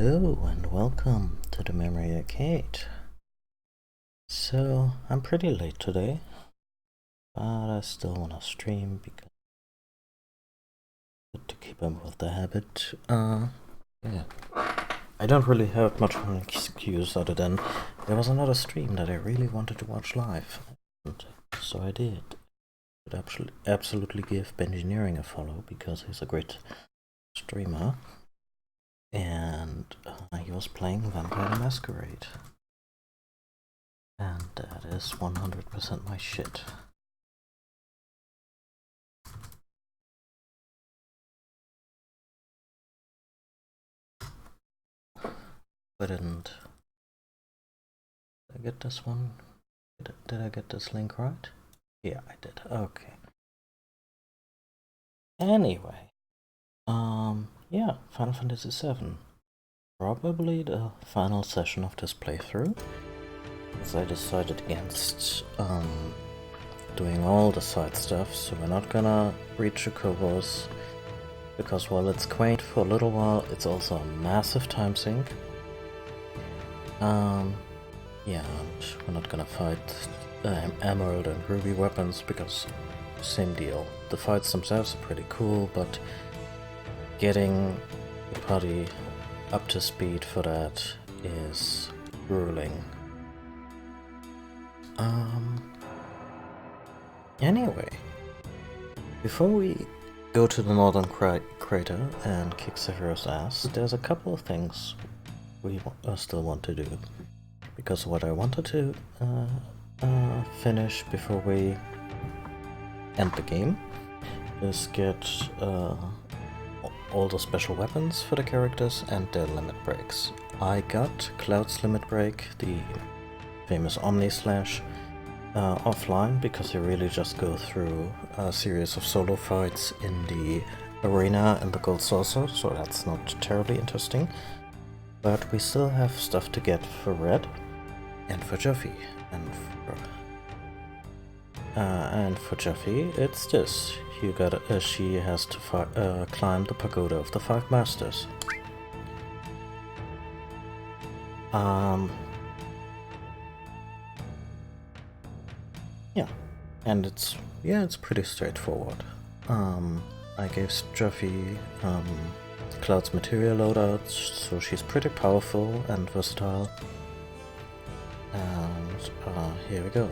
Hello and welcome to the Memory Arcade. So, I'm pretty late today, but I still want to stream because to keep up with the habit. Yeah. I don't really have much of an excuse other than there was another stream that I really wanted to watch live, and so I did. But absolutely give Bengineering a follow because he's a great streamer, and he was playing Vampire the Masquerade. And that is 100% my shit. But did I get this one? Did I get this link right? Yeah, I did. Okay. Anyway, yeah, Final Fantasy VII. Probably the final session of this playthrough, as I decided against doing all the side stuff, so we're not gonna read Chocobos, because while it's quaint for a little while, it's also a massive time sink. Yeah, and we're not gonna fight Emerald and Ruby weapons because same deal. The fights themselves are pretty cool, but getting the party up to speed for that is grueling. Anyway, before we go to the northern crater and kick Sephiroth's ass, there's a couple of things we still want to do. Because what I wanted to finish before we end the game is get all the special weapons for the characters and their limit breaks. I got Cloud's limit break, the famous Omni Slash, offline because you really just go through a series of solo fights in the arena and the Gold Saucer, so that's not terribly interesting. But we still have stuff to get for Red and for Juffy, and for Juffy, it's this. She has to climb the pagoda of the Five Masters. Yeah, and it's pretty straightforward. I gave Juffy Cloud's material loadout, so she's pretty powerful and versatile. And here we go.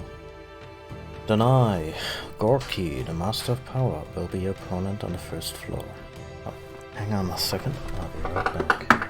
Deny. Gorky, the Master of Power, will be your opponent on the first floor. Oh, hang on a second, I'll be right back.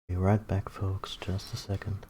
Be right back, folks, just a second.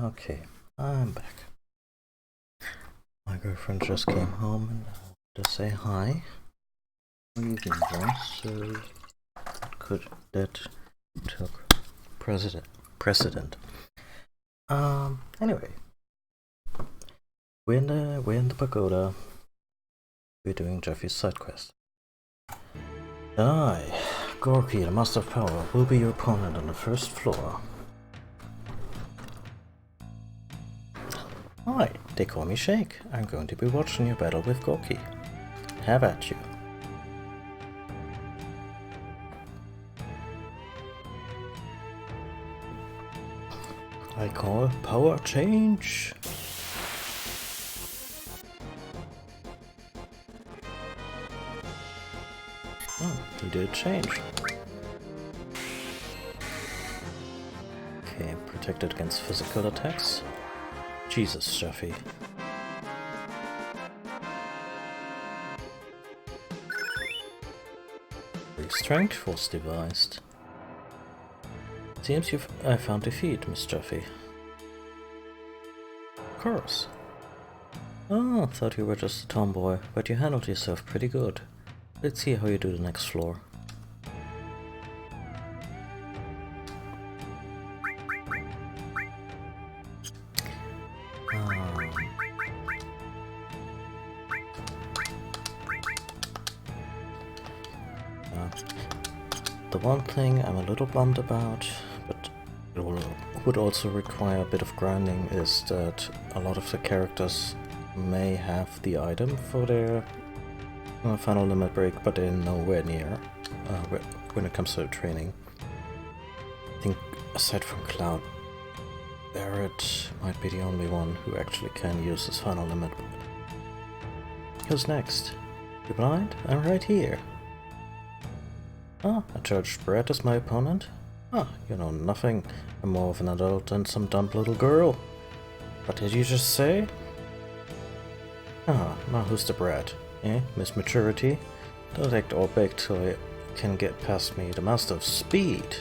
Okay, I'm back. My girlfriend just came home and I wanted to say hi. Evening, boss. So that took precedent. Anyway, we're in the pagoda. We're doing Jeffy's side quest. I, Gorky, the Master of Power, will be your opponent on the first floor. Hi, they call me Shake. I'm going to be watching your battle with Gorky. Have at you. I call power change. Oh, he did change. Okay, protected against physical attacks. Jesus, Jeffy. Strength was devised. Seems I found defeat, Miss Jeffy. Of course. Oh, thought you were just a tomboy, but you handled yourself pretty good. Let's see how you do the next floor. The one thing I'm a little bummed about, but it would also require a bit of grinding, is that a lot of the characters may have the item for their final limit break, but they're nowhere near when it comes to training. I think aside from Cloud, Barrett might be the only one who actually can use his final limit. Who's next? You blind? I'm right here. Ah, I judged Brett as my opponent? Ah, you know nothing. I'm more of an adult than some dumb little girl. What did you just say? Ah, now who's the brat? Eh, Miss Maturity? Don't act all big till you can get past me, the Master of Speed.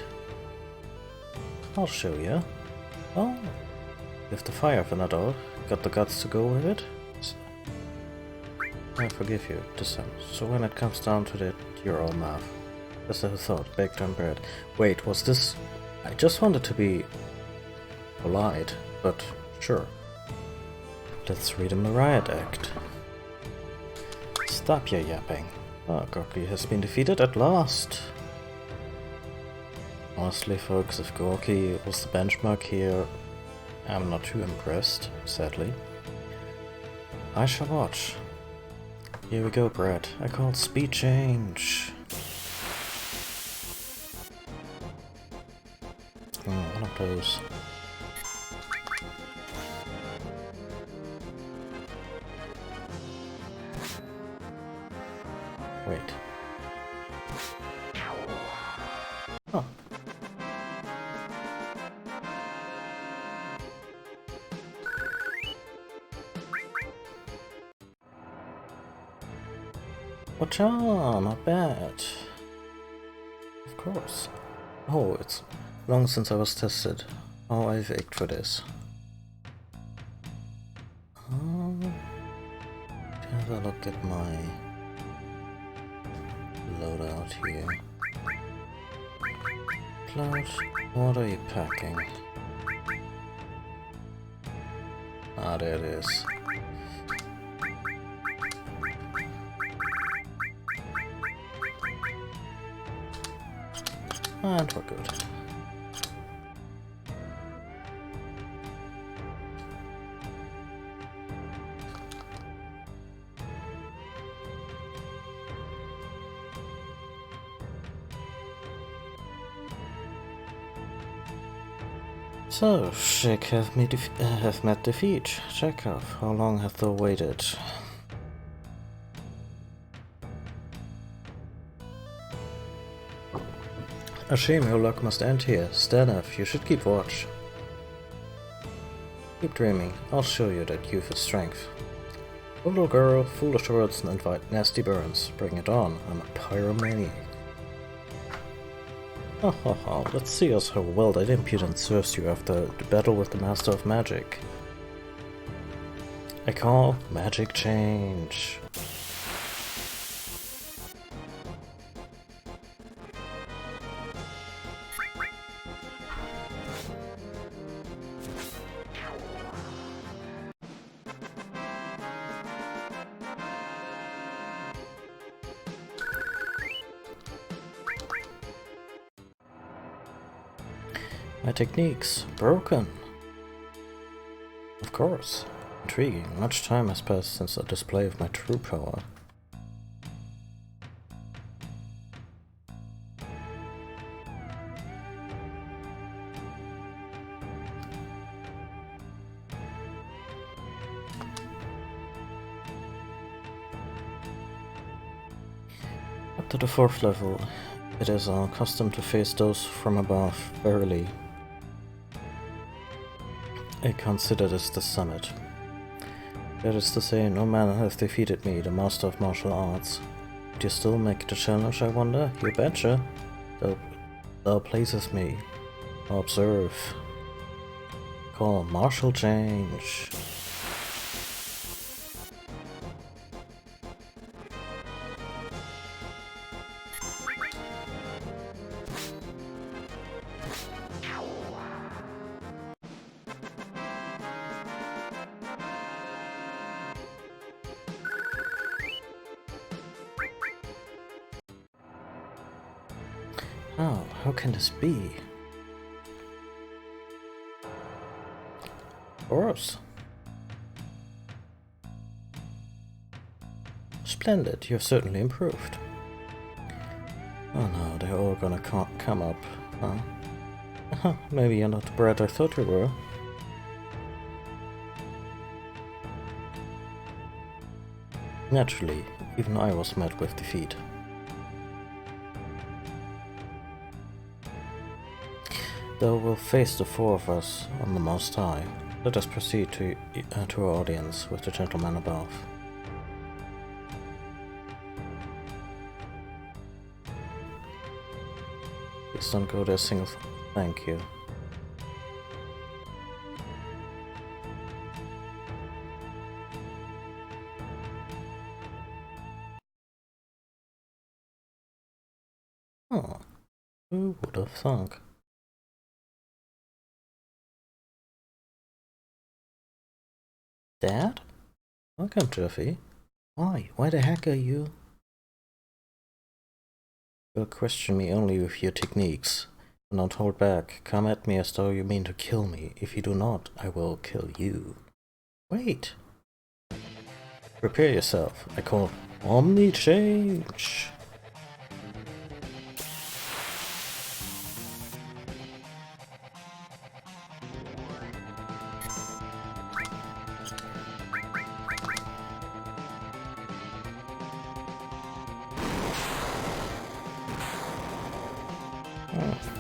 I'll show you. Oh, you have the fire of an adult. Got the guts to go with it? I forgive you, this time. So when it comes down to it, you're all math. Just as I thought, baked on bread. Wait, was this... I just wanted to be polite, but sure. Let's read him the riot act. Stop your yapping. Ah, Gorky has been defeated at last. Honestly, folks, if Gorky was the benchmark here, I'm not too impressed, sadly. I shall watch. Here we go, Brett. I called speed change. Oh, one of those. Wait. Oh. Watch out, not bad. Of course. Oh, it's long since I was tested. Oh, I've ached for this. Have a look at my loadout here. Cloud, what are you packing? Ah, there it is. And we're good. So, Shake have met defeat. Chekhov, how long have thou waited? A shame your luck must end here. Stanov, you should keep watch. Keep dreaming. I'll show you that youth is strength. Little girl, foolish words and invite nasty burns. Bring it on. I'm a pyromaniac. Ha ha ha, let's see us how well that impudence serves you after the battle with the Master of Magic. I call magic change. My techniques broken. Of course. Intriguing. Much time has passed since the display of my true power. Up to the 4th level, it is our custom to face those from above. Verily, I consider this the summit. That is to say, no man has defeated me, the master of martial arts. Would you still make the challenge, I wonder? You betcha. Thou places me. Observe. Call martial change. How can this be? Horse. Splendid, you've certainly improved. Oh no, they're all gonna come up, huh? Maybe you're not the brat I thought you were. Naturally, even I was met with defeat. Though we'll face the 4 of us on the Most High, let us proceed to our audience with the gentleman above. Please don't go there single. Thank you. Oh, who would have thunk? Dad? Welcome, Jeffy. Why? Why the heck are you? You'll question me only with your techniques. And don't hold back. Come at me as though you mean to kill me. If you do not, I will kill you. Wait. Prepare yourself. I call Omni Change.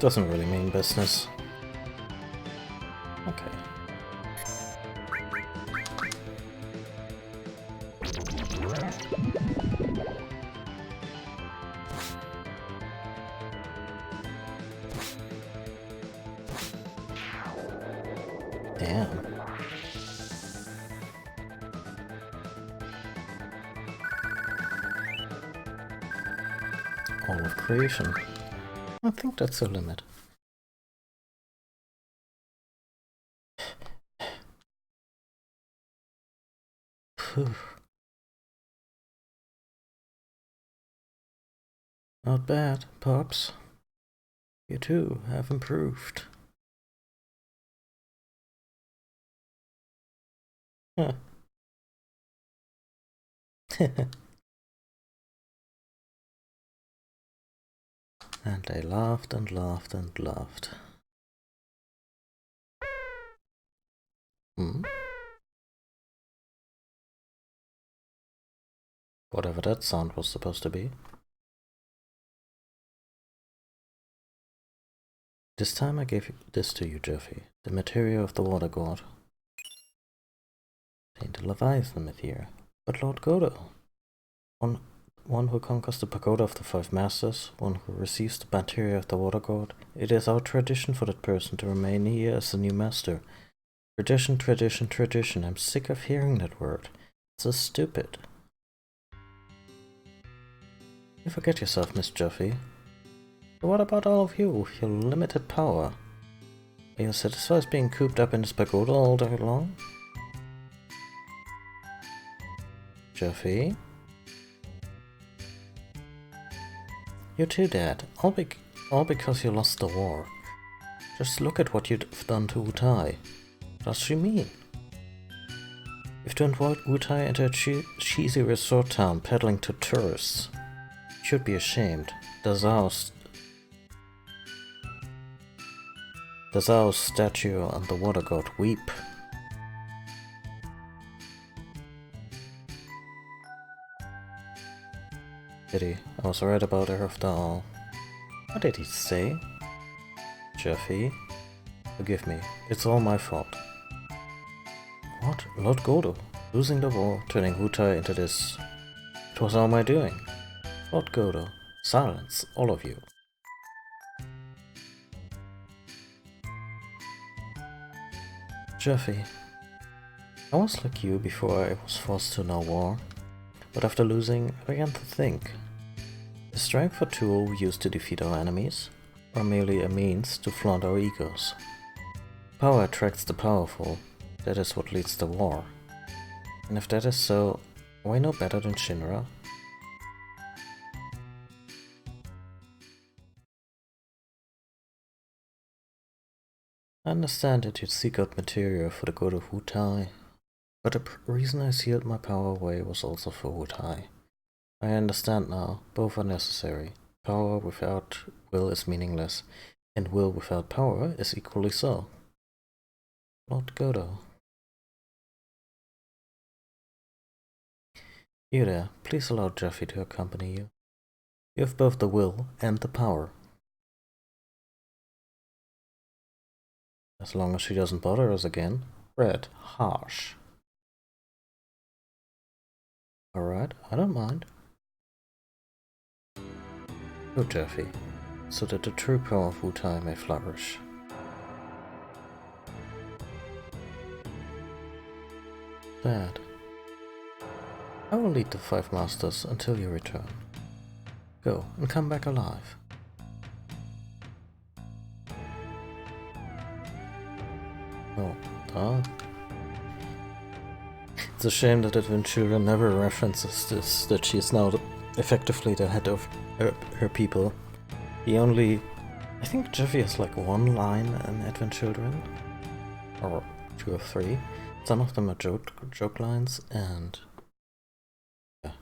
Doesn't really mean business. Okay. Damn. All of creation. I think that's the limit. Not bad, Pops. You too have improved. Huh. And they laughed and laughed and laughed. Whatever that sound was supposed to be. This time I gave this to you, Jeffy. The material of the water god. Ain't a Leviathan myth here. But Lord Godo. On one who conquers the pagoda of the five masters, one who receives the materia of the water god. It is our tradition for that person to remain here as the new master. Tradition, tradition, tradition. I'm sick of hearing that word. It's so stupid. You forget yourself, Miss Jeffy. But what about all of you, with your limited power? Are you satisfied being cooped up in this pagoda all day long? Jeffy? You too, Dad. All because you lost the war. Just look at what you've done to Wutai. What does she mean? You've turned Wutai into a cheesy resort town peddling to tourists. You should be ashamed. The Zao's statue and the water god weep. Pity, I was right about her after all. What did he say? Jeffy? Forgive me, it's all my fault. What? Lord Godo? Losing the war, turning Wutai into this. It was all my doing. Lord Godo, silence, all of you. Jeffy, I was like you before I was forced to know war, but after losing, I began to think. Is strength a tool we use to defeat our enemies, or merely a means to flaunt our egos? Power attracts the powerful, that is what leads to war. And if that is so, are we no better than Shinra? I understand that you'd seek out materia for the god of Wutai, but the reason I sealed my power away was also for Wutai. I understand now, both are necessary. Power without will is meaningless, and will without power is equally so. Lord Godo. You there, please allow Jeffy to accompany you. You have both the will and the power. As long as she doesn't bother us again. Red, harsh. Alright, I don't mind. Go, Jeffy, so that the true power of Wutai may flourish. Dad, I will lead the five masters until you return. Go, and come back alive. Oh, it's a shame that Adventura never references this, that she is now effectively the head of her people. I think Jeffy has like one line in Advent Children, or 2 or 3. Some of them are joke lines, and yeah,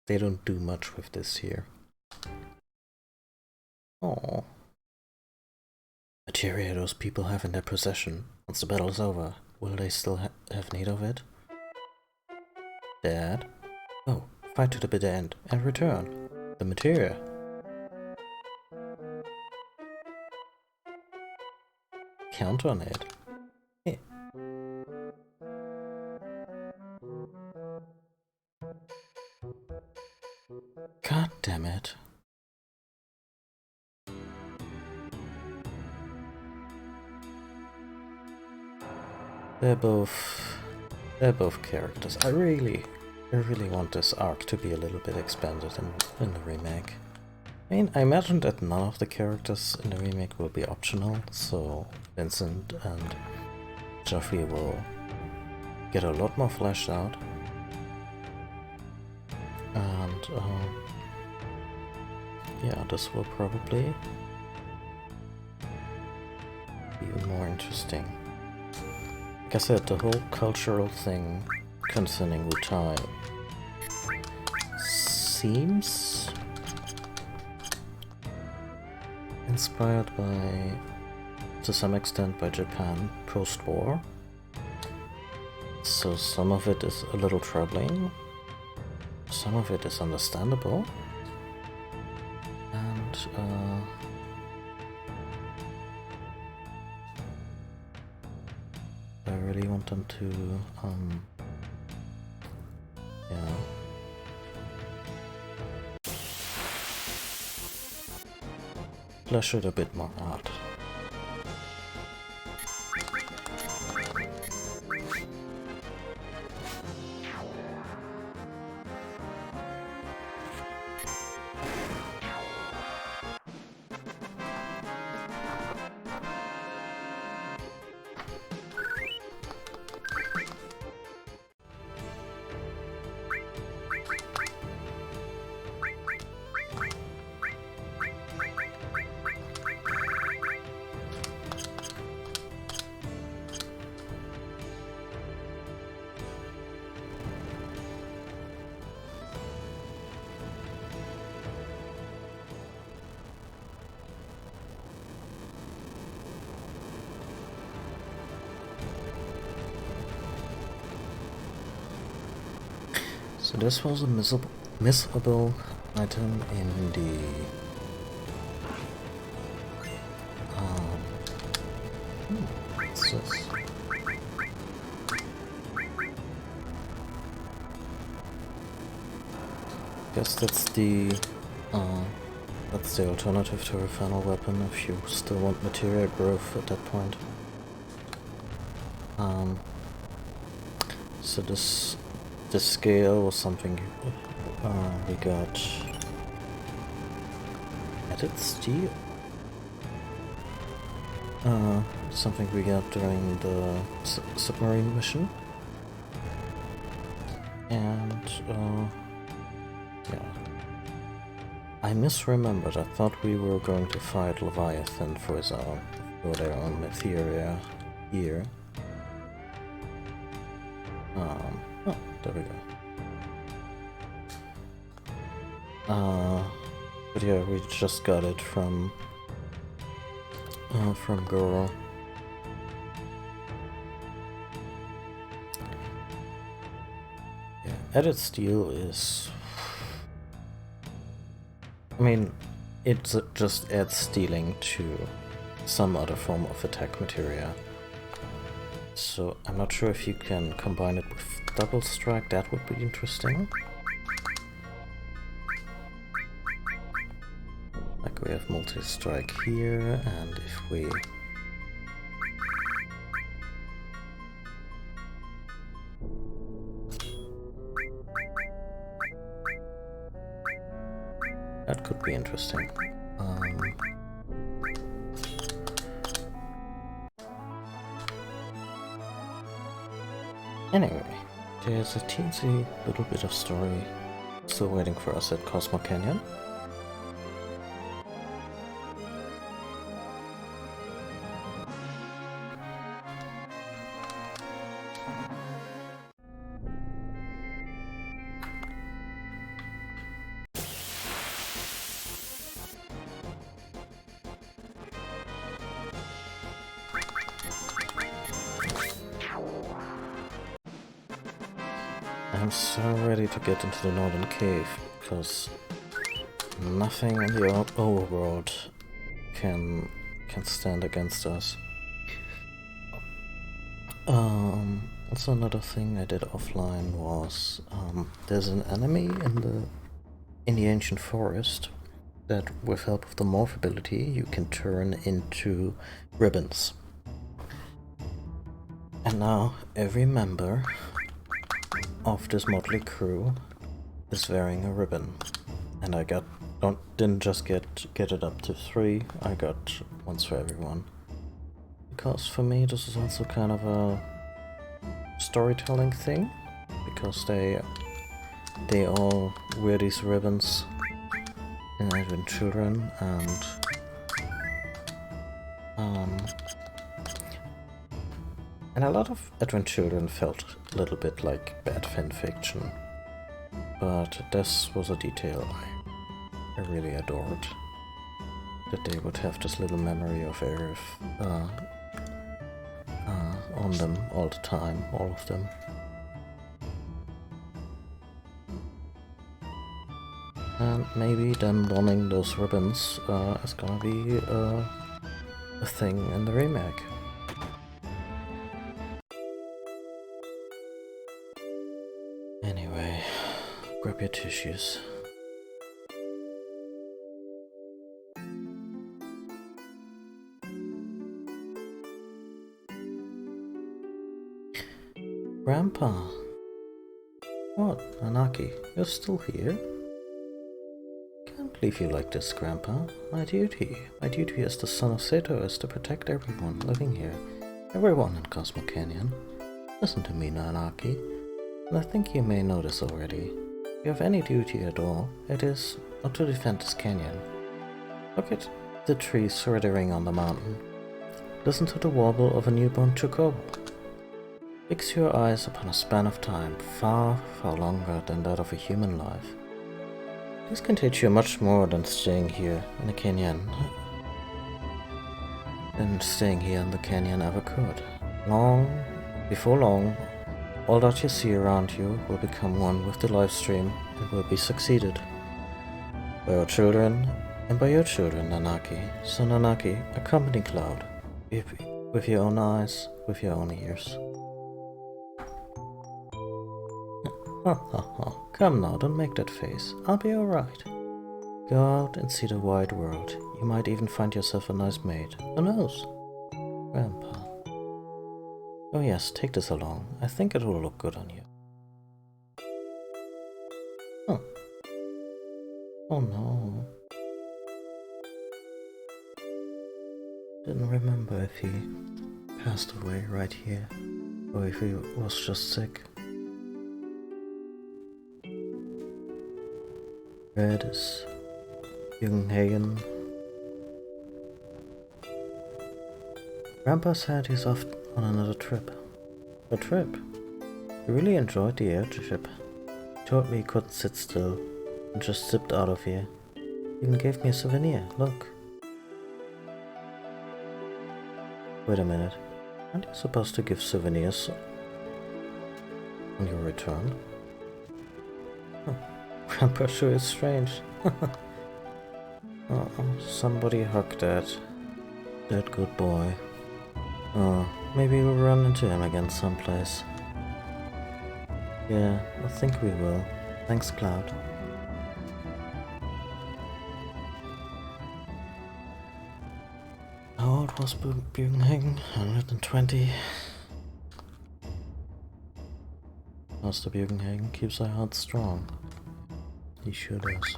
they don't do much with this here. Oh. Materia those people have in their possession. Once the battle is over, will they still have need of it? Dad? Oh, fight to the bitter end and return. The materia. Count on it. Yeah. God damn it. They're both characters. I really want this arc to be a little bit expanded in the remake. I mean, I imagine that none of the characters in the remake will be optional, so Vincent and Jeffrey will get a lot more fleshed out. And yeah, this will probably be even more interesting. Like I said, the whole cultural thing concerning Wutai seems inspired to some extent by Japan post-war. So some of it is a little troubling, some of it is understandable, and I really want them to flesh it a bit more out. So this was a missable item in the what's this? Guess that's the alternative to a final weapon if you still want material growth at that point. So this scale was something we got added steel. Something we got during the submarine mission, and yeah, I misremembered. I thought we were going to fight Leviathan for their own materia here. Oh, there we go. But yeah, we just got it from Goro. Yeah, added steel is... I mean, it just adds stealing to some other form of attack materia. So I'm not sure if you can combine it with double strike. That would be interesting. Like we have multi-strike here, and if we... that could be interesting. Anyway, there's a teensy little bit of story still waiting for us at Cosmo Canyon. I'm so ready to get into the Northern Cave, because nothing in the overworld can stand against us. Also another thing I did offline was there's an enemy in the ancient forest that, with help of the morph ability, you can turn into ribbons. And now every member of this motley crew is wearing a ribbon, and I didn't just get it up to 3, I got ones for everyone. Because for me this is also kind of a storytelling thing, because they all wear these ribbons in Advent Children, and a lot of Advent Children felt a little bit like bad fanfiction, but this was a detail I really adored. That they would have this little memory of Aerith on them all the time, all of them. And maybe them donning those ribbons is gonna be a thing in the remake. Anyway, grab your tissues. Grandpa! What, Anaki, you're still here? Can't leave you like this, Grandpa. My duty as the son of Seto is to protect everyone living here. Everyone in Cosmo Canyon. Listen to me, Nanaki, and I think you may know this already. If you have any duty at all, it is to defend this canyon. Look at the trees swithering on the mountain. Listen to the warble of a newborn chocobo. Fix your eyes upon a span of time far, far longer than that of a human life. This can teach you much more than staying here in the canyon ever could. Before long, all that you see around you will become one with the live stream and will be succeeded by our children and by your children, Nanaki. So Nanaki, accompany Cloud with your own eyes, with your own ears. Ha ha ha. Come now, don't make that face. I'll be alright. Go out and see the wide world. You might even find yourself a nice mate. Who knows? Grandpa. Oh yes, take this along. I think it will look good on you. Huh. Oh no. Didn't remember if he passed away right here, or if he was just sick. Red is Junghagen. Grandpa said he's off on another trip. A trip? He really enjoyed the airship. He told me he couldn't sit still and just zipped out of here. He even gave me a souvenir, look. Wait a minute, aren't you supposed to give souvenirs on your return? Huh. Grandpa sure is strange. Oh, somebody hug that good boy. Oh, maybe we'll run into him again someplace. Yeah, I think we will. Thanks, Cloud. How old was Bugenhagen? 120. Master Bugenhagen keeps our hearts strong. He sure does.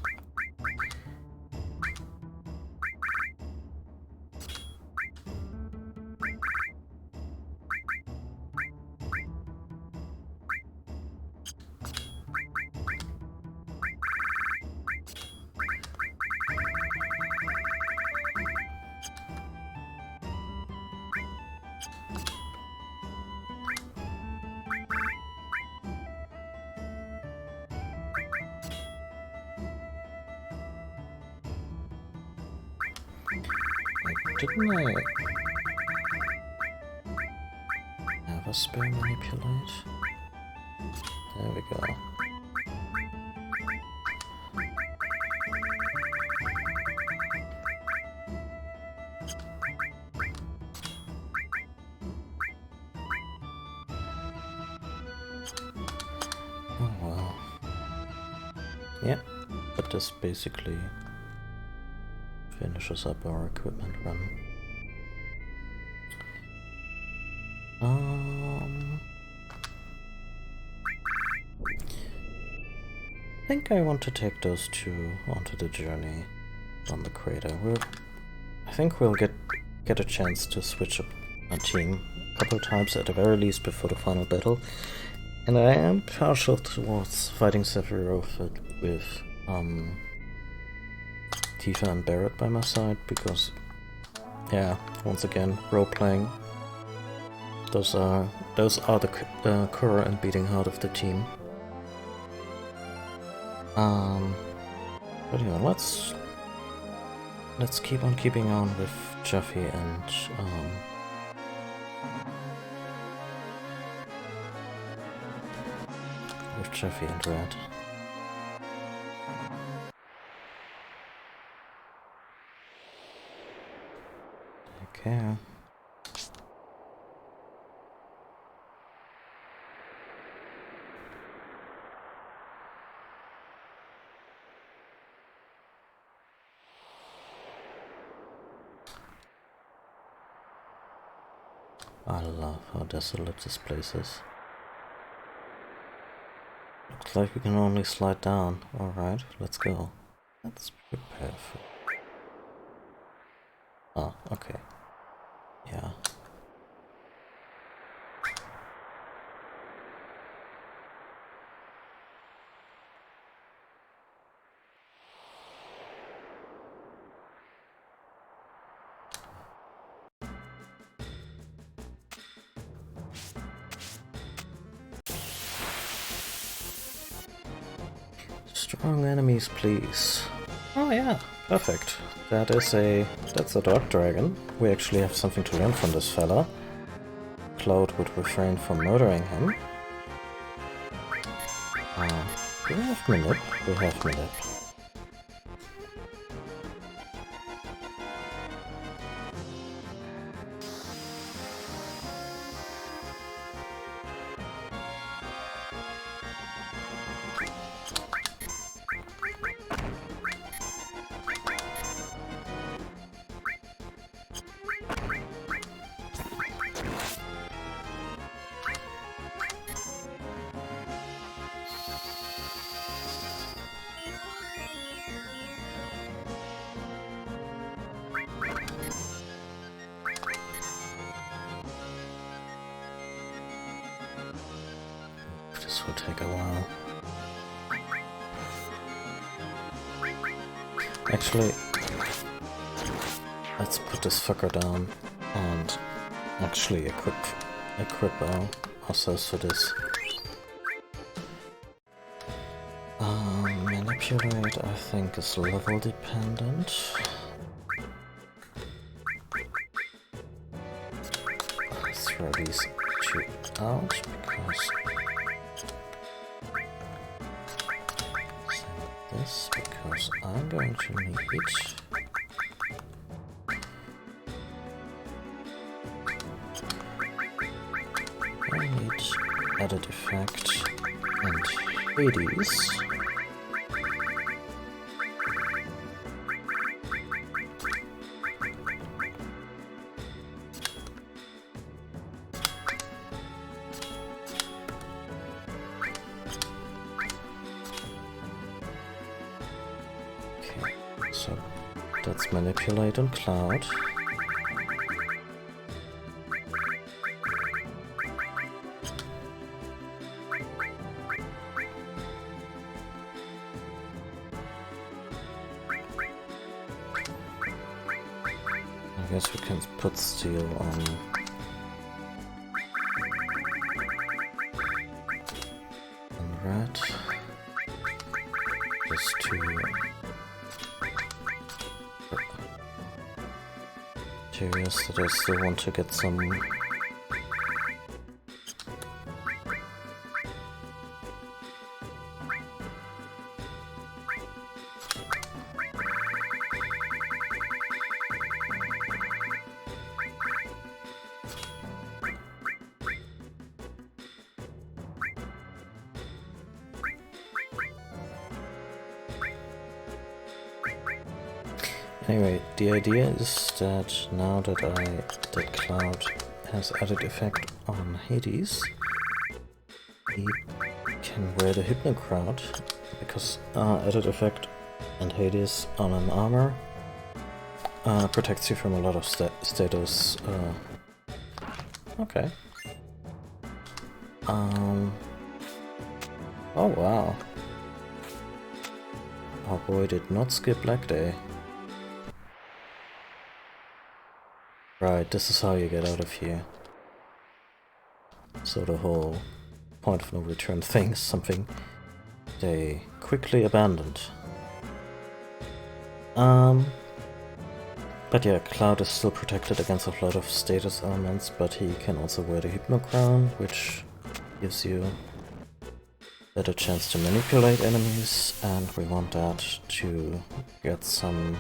Didn't I have a spare manipulate? There we go. Oh wow. Yeah, but this basically finishes up our equipment run. I think I want to take those two onto the journey on the crater. I think we'll get a chance to switch up a team a couple times at the very least before the final battle. And I am partial towards fighting Sephiroth with Tifa and Barrett by my side because, yeah, once again, role-playing. Those are the core and beating heart of the team. But yeah, let's keep on keeping on with Jeffy and Red. Take care. I love how desolate this place is. looks like we can only slide down. Alright, let's go. Let's prepare for... Oh, okay. Yeah. Strong enemies, please. Oh yeah, perfect. That's a dark dragon. We actually have something to learn from this fella. Cloud would refrain from murdering him. Do we have Minip? We have Minip. This will take a while. Actually, let's put this fucker down and actually equip ourselves for this. Manipulate, I think, is level dependent. Let's throw these two out because this because I'm going to need added effect and Hades. So that's manipulate on Cloud. I guess we can put Steel on Red. Just to curious that I still want to get some Anyway, the idea is that now that Cloud has added effect on Hades, he can wear the Hypnocrown, because added effect and Hades on an armor protects you from a lot of status. Okay. Oh wow. Our boy did not skip leg day. Right, this is how you get out of here. So the whole point of no return thing is something they quickly abandoned. But yeah, Cloud is still protected against a lot of status elements, but he can also wear the Hypnocrown, which gives you a better chance to manipulate enemies, and we want that to get some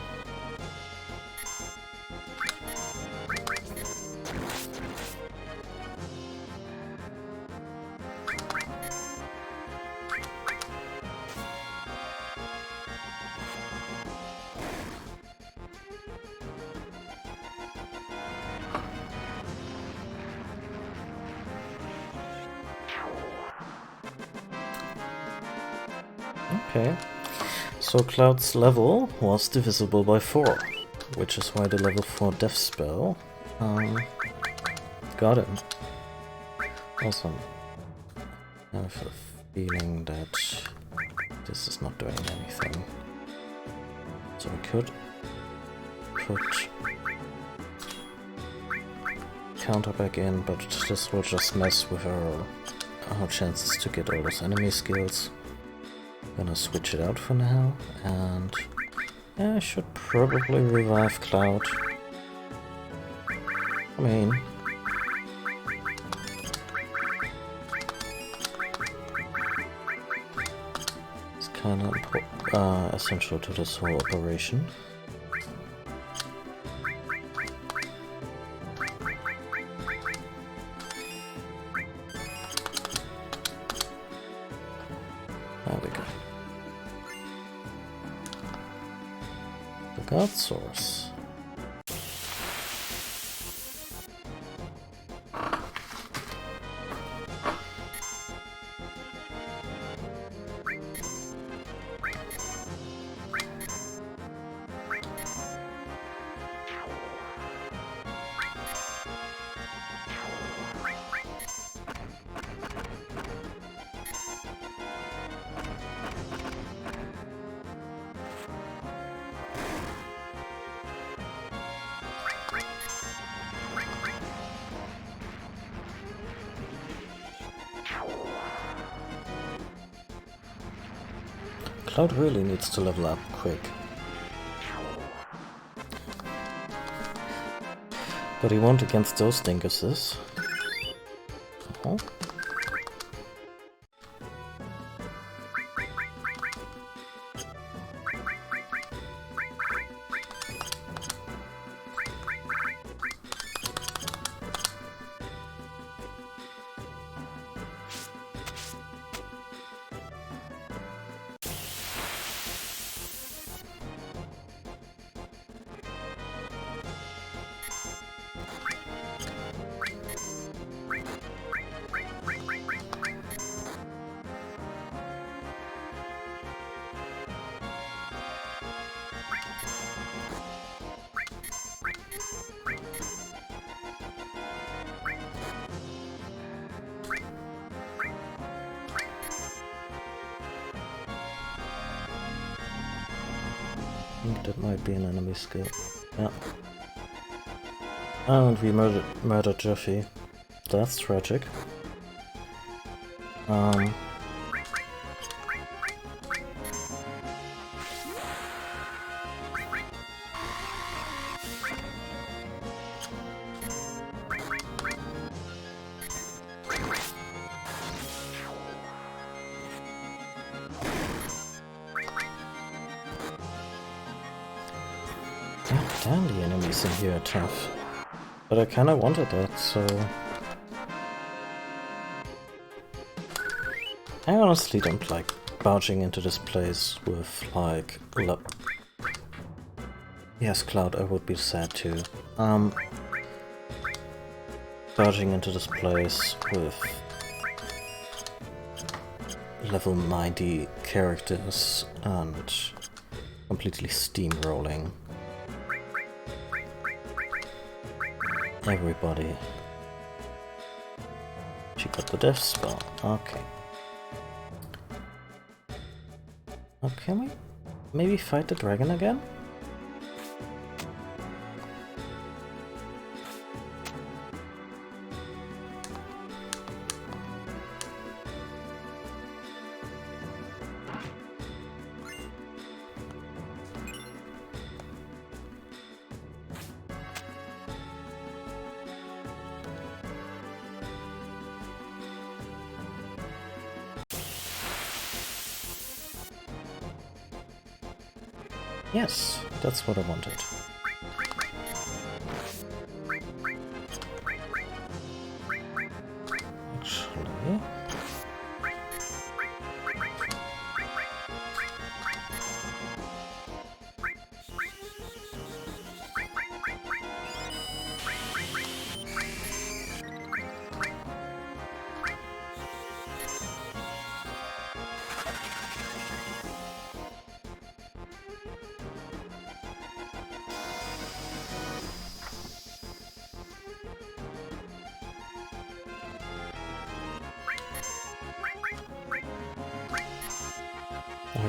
Okay, so Cloud's level was divisible by 4, which is why the level 4 death spell got him. Awesome. I have a feeling that this is not doing anything. So we could put counter back in, but this will just mess with our chances to get all those enemy skills. Gonna switch it out for now, and yeah, I should probably revive Cloud. I mean, it's kinda essential to this whole operation. There we go. The God Source. Cloud really needs to level up quick. But he won't against those dinguses. Oh. I think that might be an enemy skill. Yeah. Oh, and we murdered Jeffy. That's tragic. Damn, the enemies in here are tough. But I kinda wanted that, so... I honestly don't like barging into this place with, like... Yes, Cloud, I would be sad too. Barging into this place with... level 90 characters and... completely steamrolling everybody. She got the death spell. Okay. Oh, can we maybe fight the dragon again? Yes, that's what I wanted. Actually...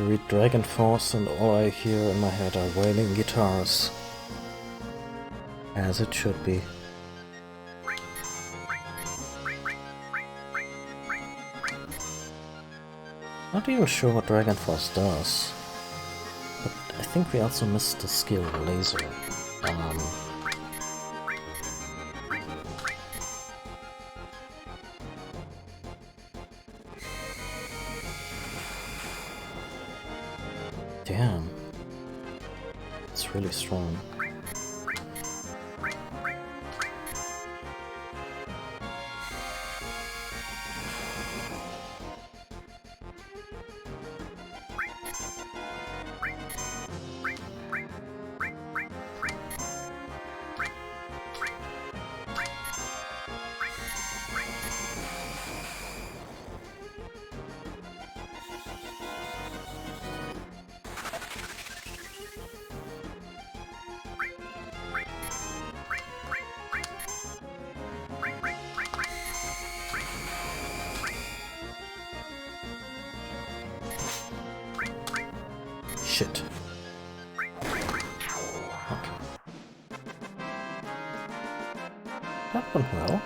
read Dragon Force and all I hear in my head are wailing guitars. As it should be. Not even sure what Dragon Force does. But I think we also missed the skill Laser. Damn. It's really strong. Shit. Okay. That went well.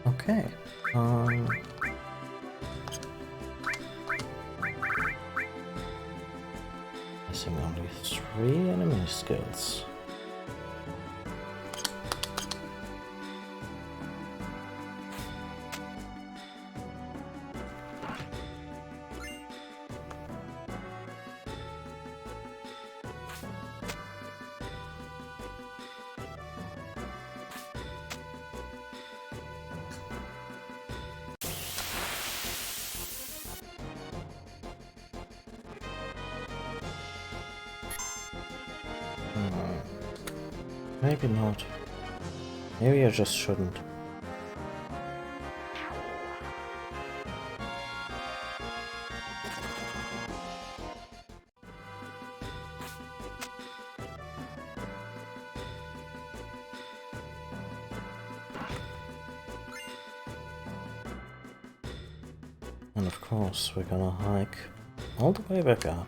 Okay. Missing only 3 enemy skills. Maybe not. Maybe I just shouldn't. And of course, we're gonna hike all the way back up.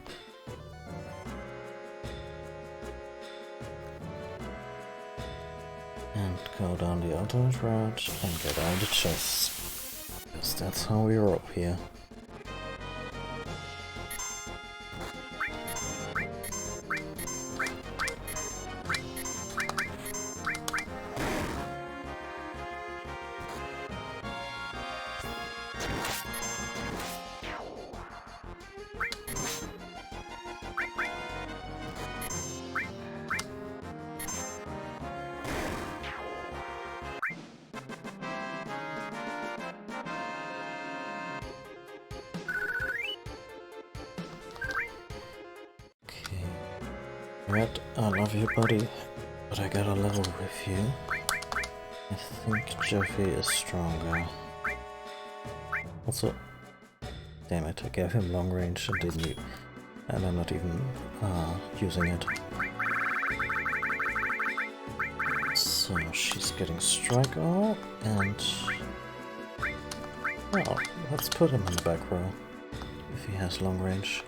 And go down the alternate route and get all the chests. Because that's how we roll here. Red, I love you, buddy, but I gotta level with you. I think Jeffy is stronger. Also, damn it, I gave him long range and didn't and I'm not even using it. So she's getting strike all, and well, let's put him in the back row if he has long range.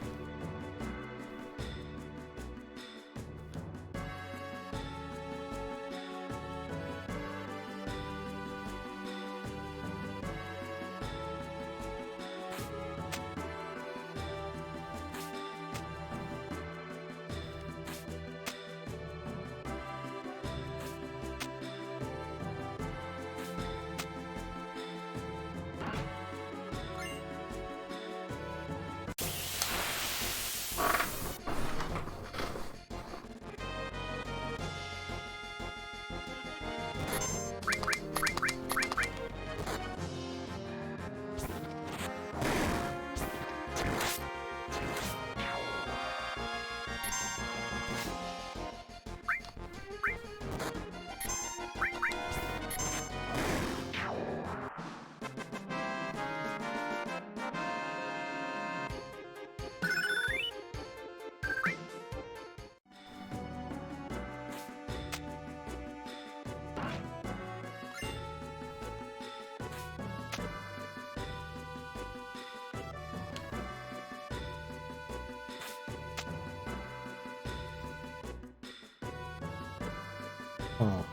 Oh.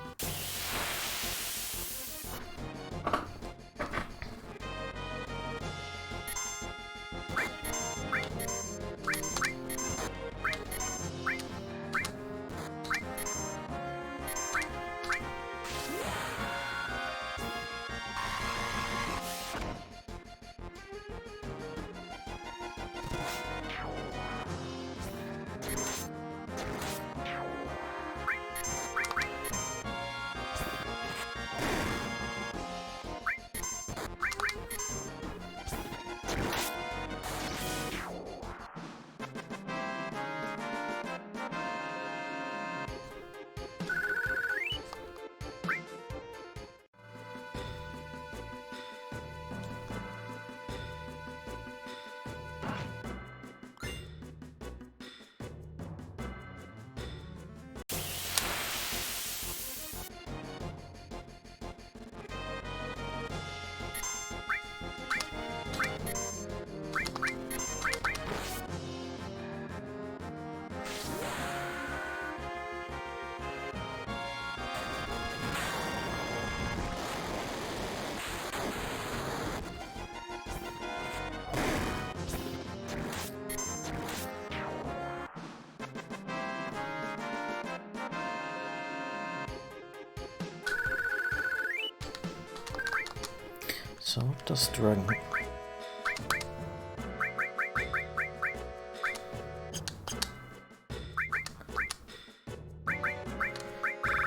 So what does Dragon...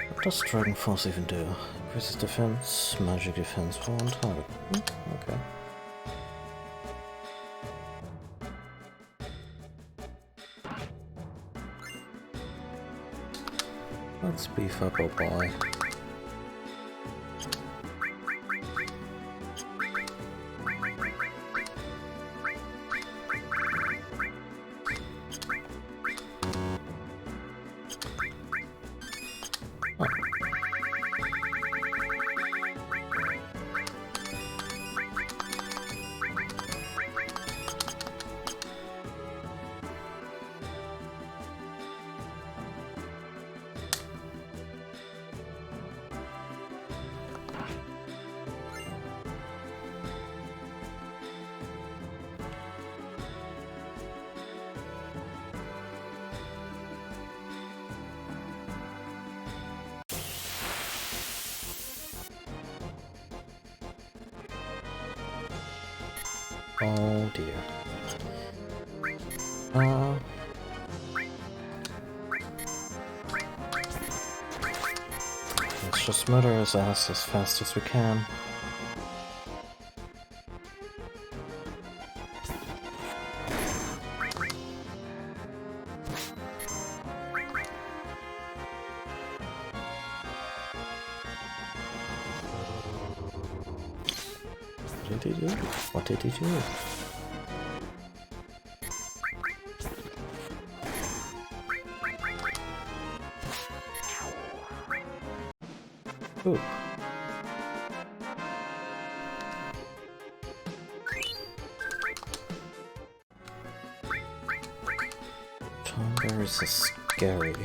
What does Dragon Force even do? Increases defense, magic defense for one target. Okay. Let's beef up our boy. Oh dear. Let's just murder his ass as fast as we can. What did he do? What did he do? Ooh. Tomberries are scary.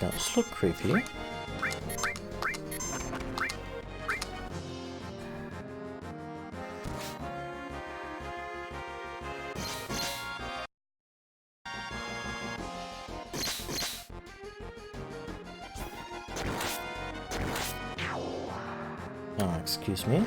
Does look creepy. Excuse me.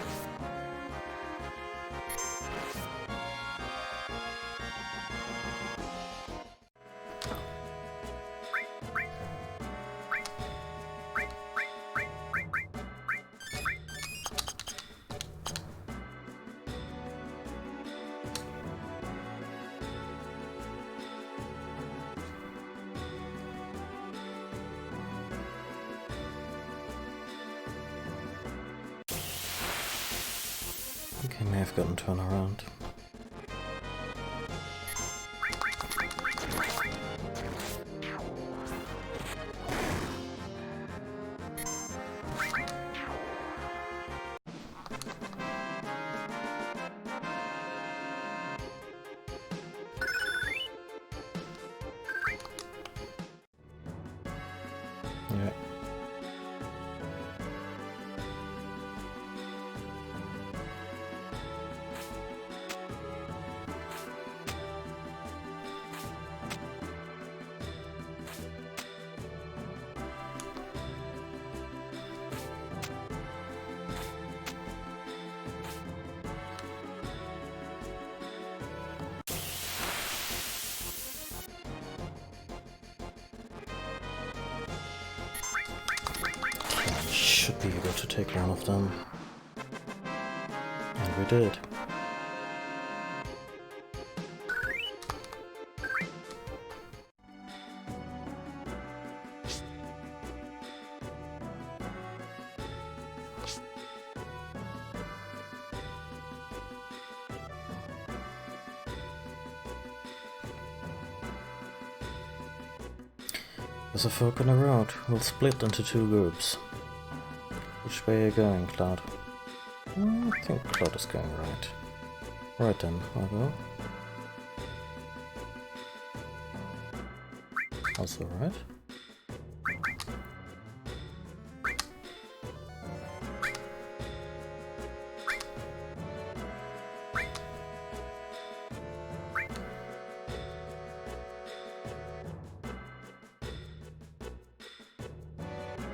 Okay, may have gotten turned around. Yeah. Should be able to take one of them. And we did. There's a fork in the road. We'll split into 2 groups. Which way are you going, Cloud? I think Cloud is going right. Right then, I'll go. Also right.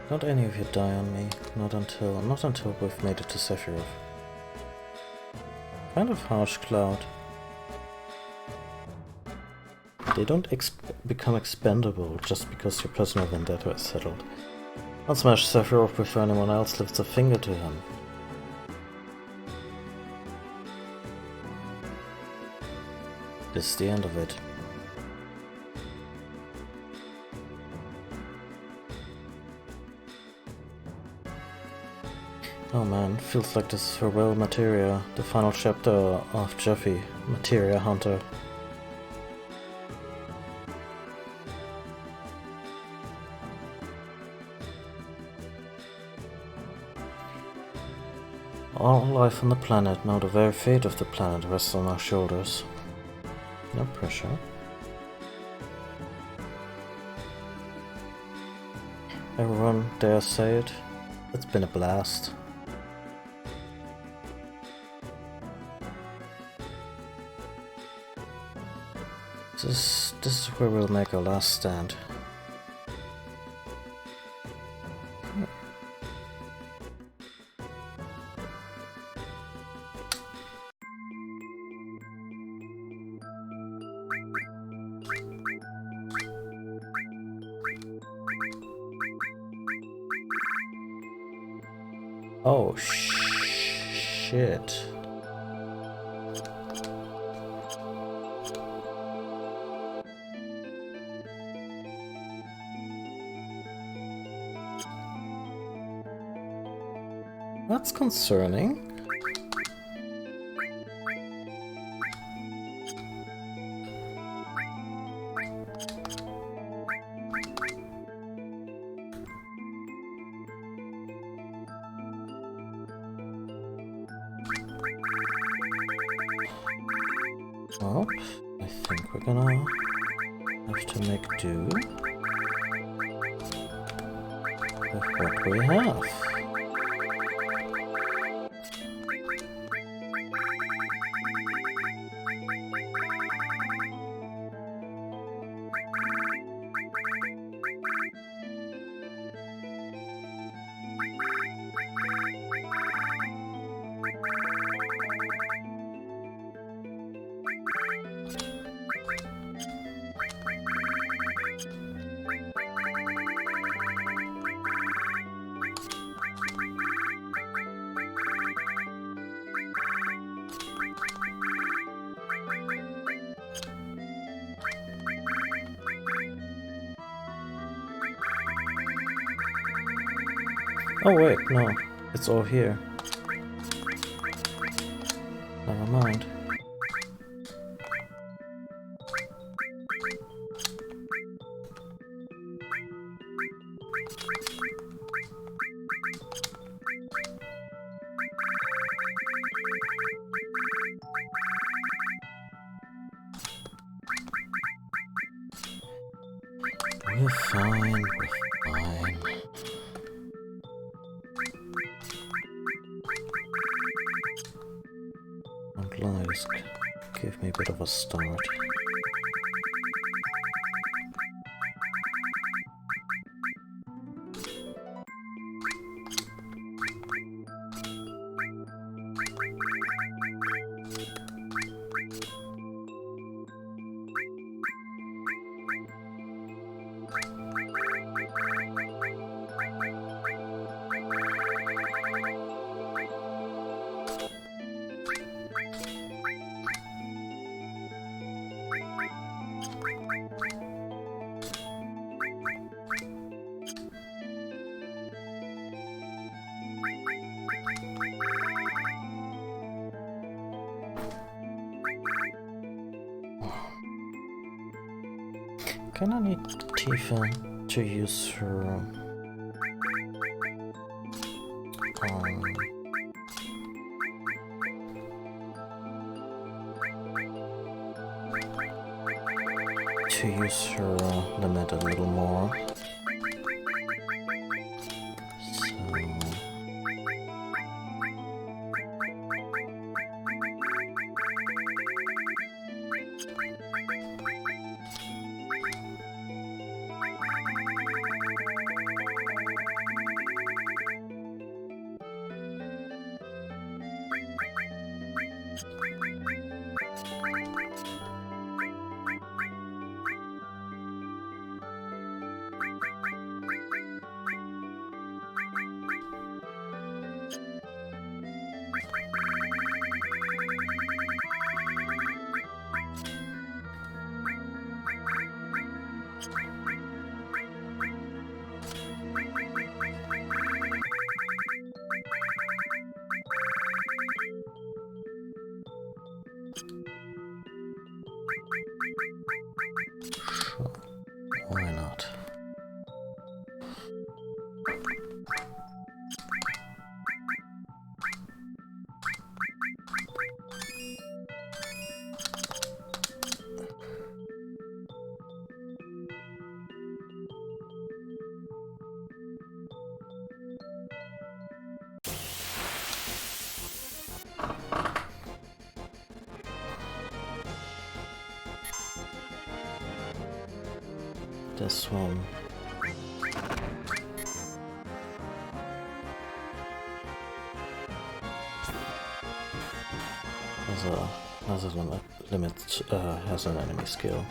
Not any of you die on me. Not until we've made it to Sephiroth. Kind of harsh, Cloud. They don't become expendable just because your personal vendetta is settled. I'll smash Sephiroth before anyone else lifts a finger to him. This is the end of it. Oh man, feels like this is farewell materia, the final chapter of Jeffy, Materia Hunter. All life on the planet, now the very fate of the planet rests on our shoulders. No pressure. Everyone dare say it? It's been a blast. This is where we'll make our last stand. Oh shit. That's concerning. Well, I think we're gonna have to make do with what we have. Oh wait, no. It's all here. Never mind. We're fine, we're fine. And lies give me a bit of a start. Kinda need Tifa to use her limit a little more. Sure, why not? This one. Has a limit, has an enemy skill.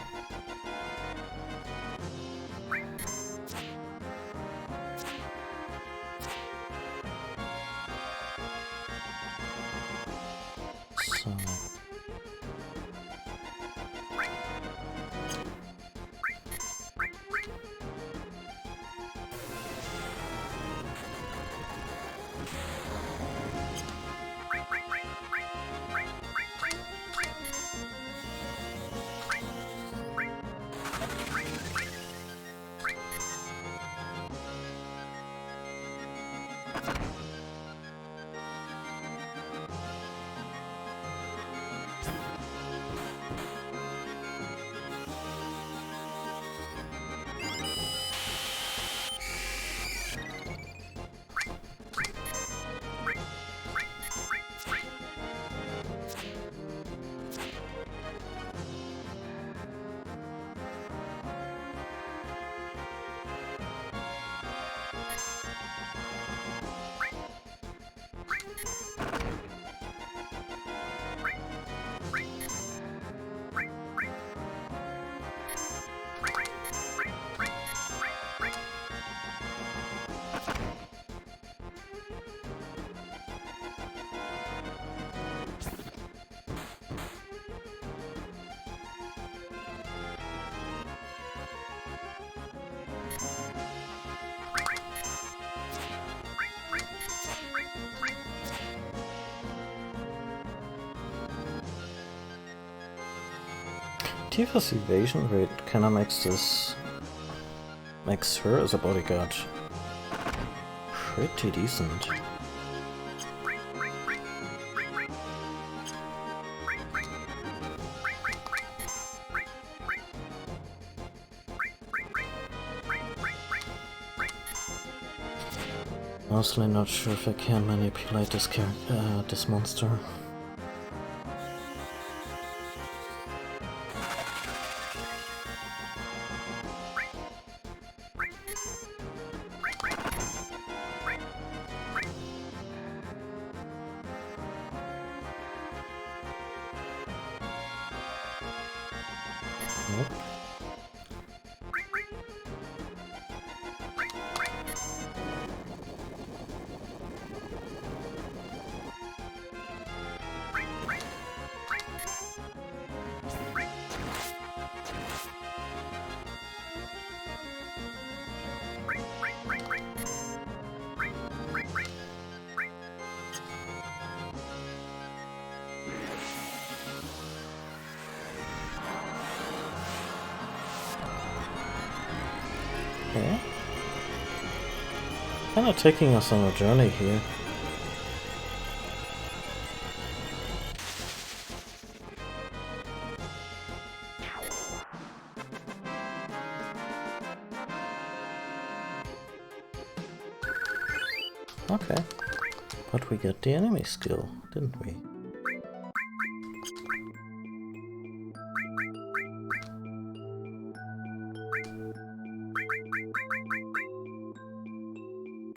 So Tifa's evasion rate kinda makes her as a bodyguard pretty decent. Honestly, not sure if I can manipulate this monster. Nope. Okay. Kinda taking us on a journey here. Okay. But we got the enemy skill, didn't we?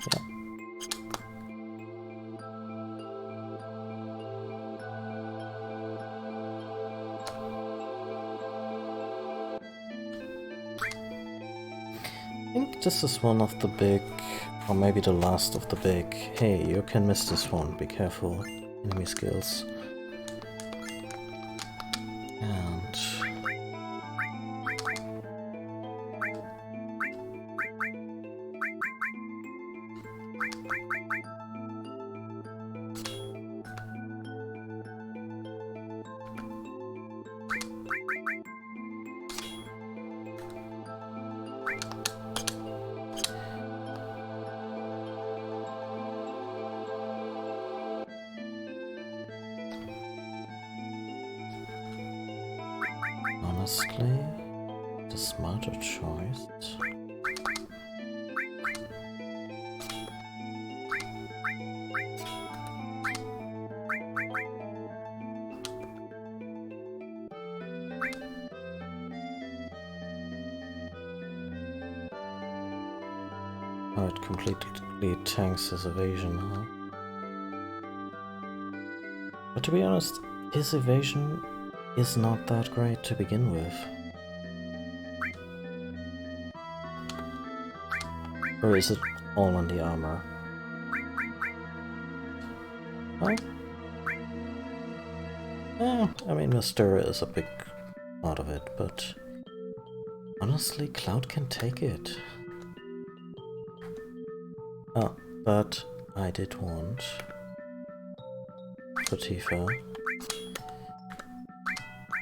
Yeah. I think this is one of the big, or maybe the last of the big, hey, you can miss this one, be careful, enemy skills. And... honestly, the smarter choice. Oh, it completely tanks his evasion, huh? But to be honest, his evasion is not that great to begin with. Or is it all on the armor? Oh. Yeah, I mean, Mysteria is a big part of it, but honestly, Cloud can take it. Oh, but I did want for Tifa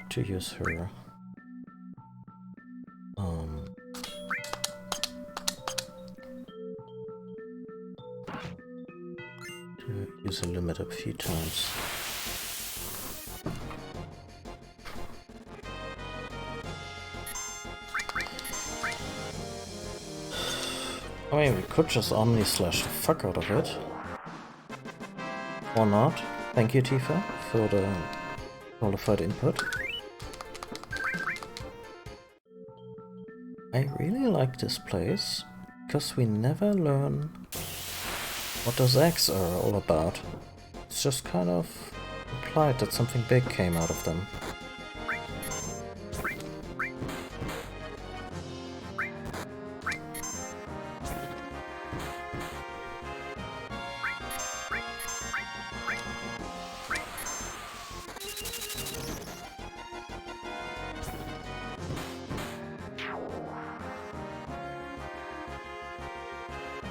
to use her to use a limit a few times. I mean, we could just Omni Slash the fuck out of it. Or not. Thank you, Tifa, for the qualified input. I really like this place, because we never learn what those eggs are all about. It's just kind of implied that something big came out of them.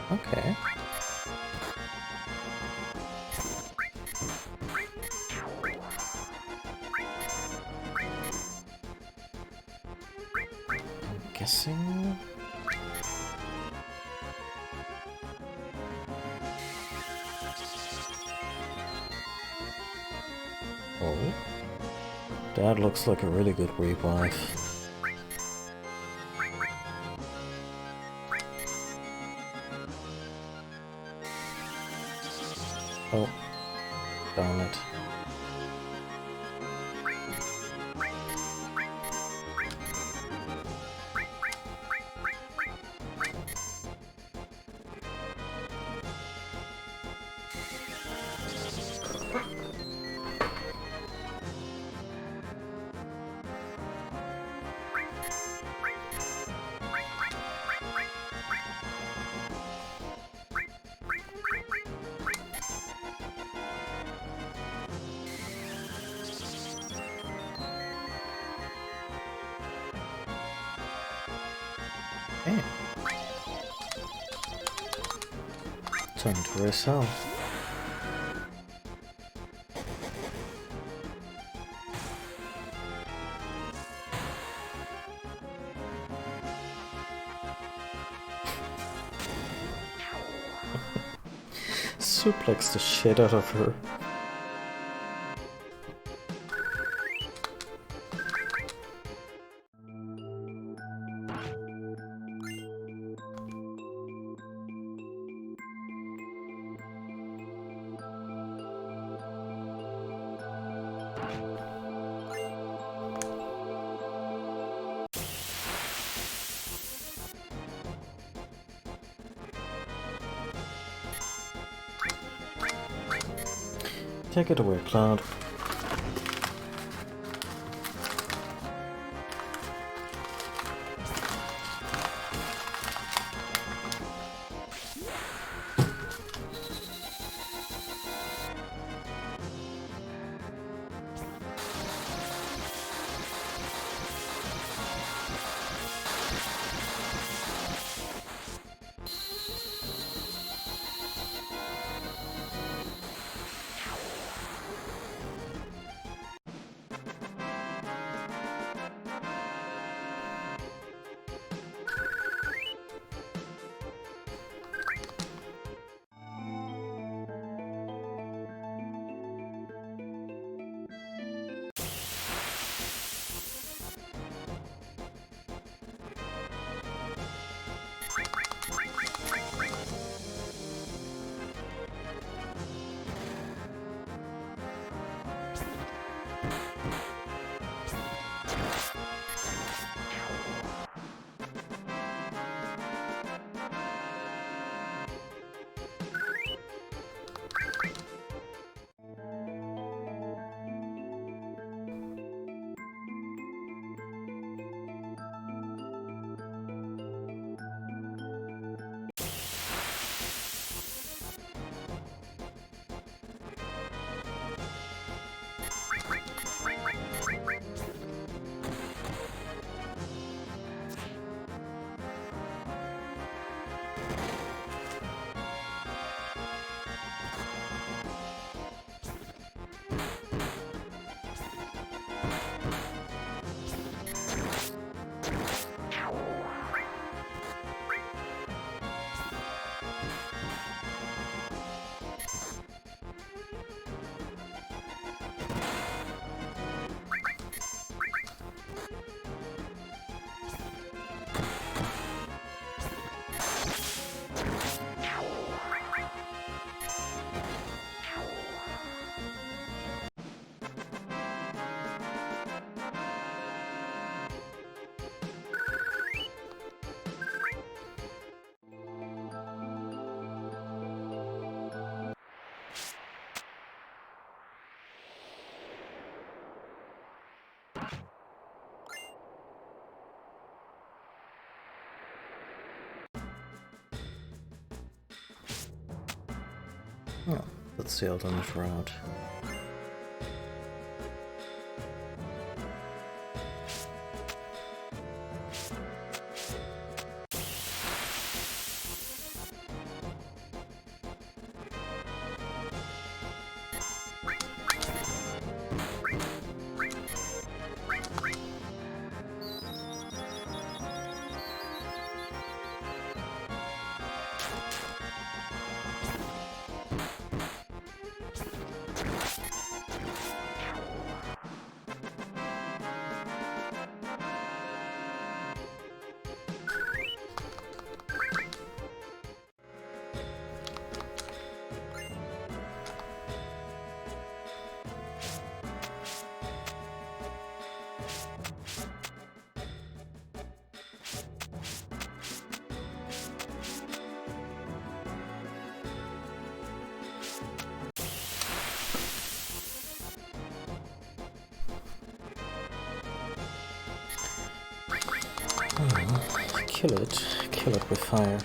Okay. guessing... Oh, that looks like a really good revive. Oh, darn it. Okay. Time to race hell. Suplex the shit out of her. Take it away, Cloud. Oh, that's the alternate route. Kill it with fire.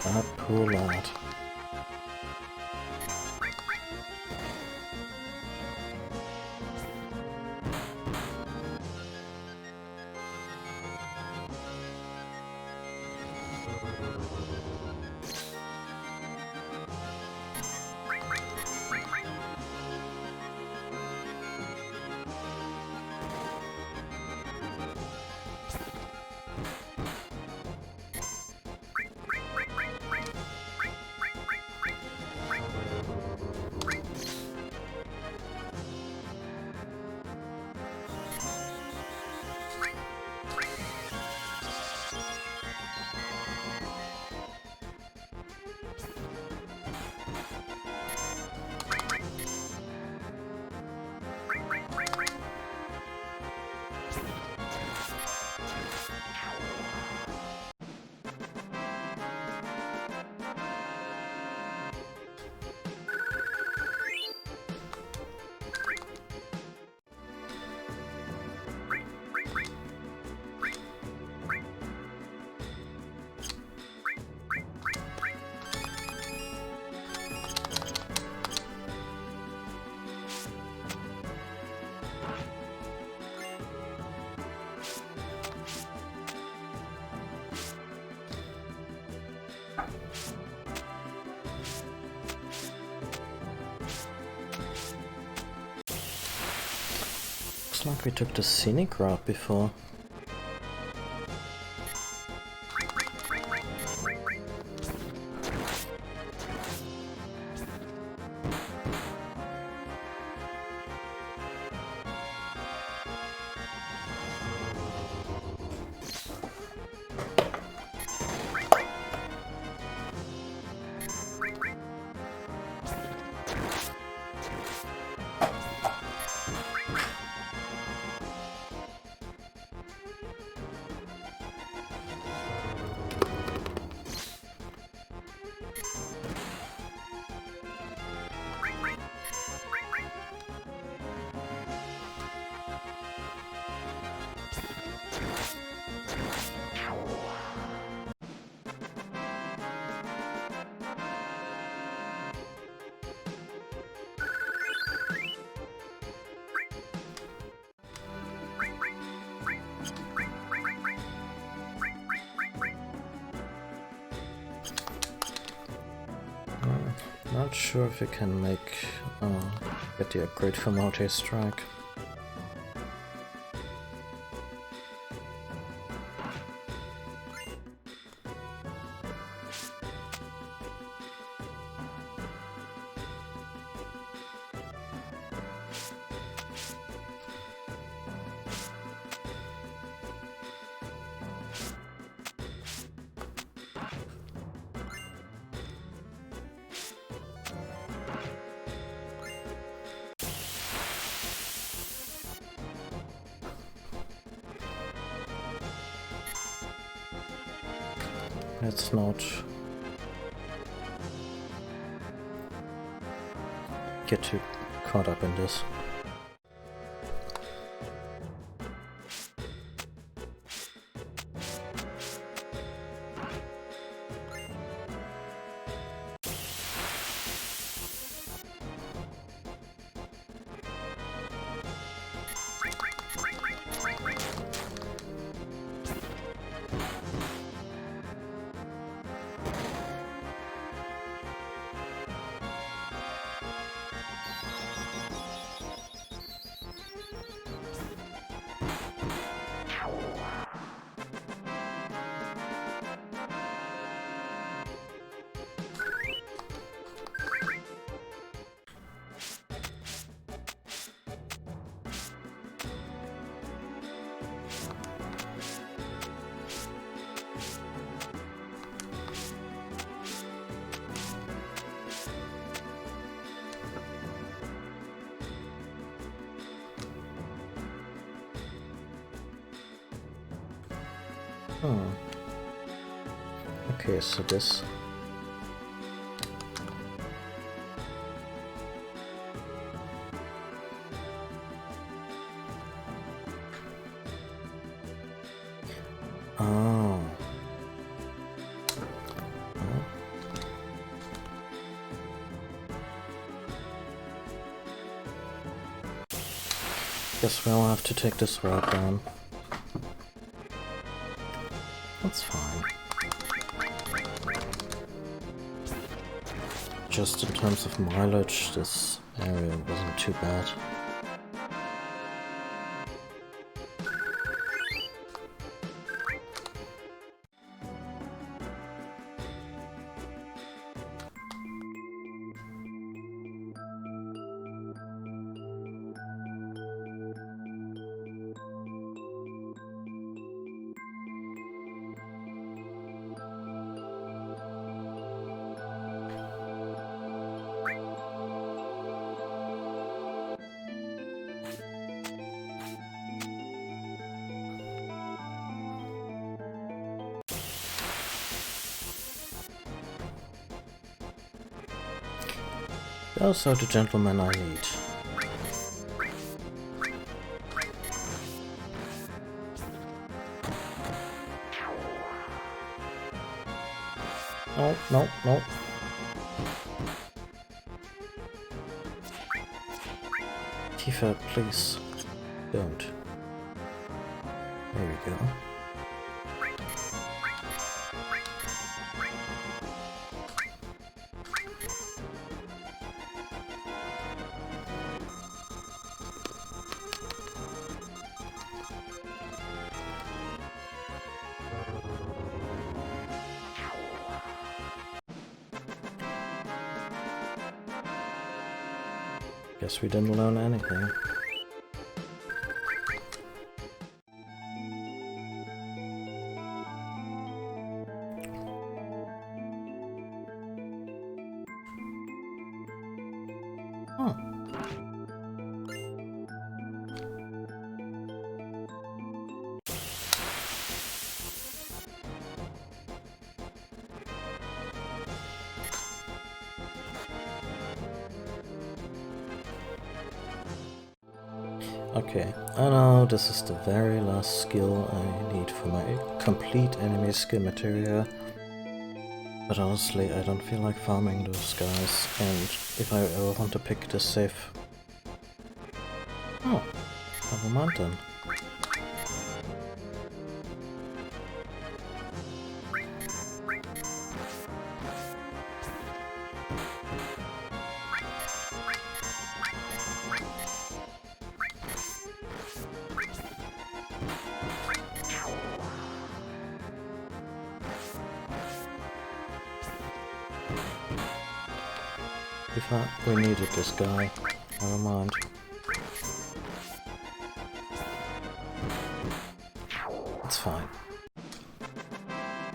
That poor lad. Looks like we took the scenic route before. Not sure if we can get the upgrade for multi-strike. Let's not get too caught up in this. Hmm. Okay, so this... Oh. Oh. Guess we'll have to take this route down. That's fine. Just in terms of mileage, this area wasn't too bad. Those are the gentlemen I need. No, no, no. Tifa, please. Don't. There we go. Guess we didn't learn anything. Huh. Okay, I know this is the very last skill I need for my complete enemy skill materia, but honestly I don't feel like farming those guys, and if I ever want to pick this safe... Oh, never mind then. We needed this guy. Never mind. It's fine.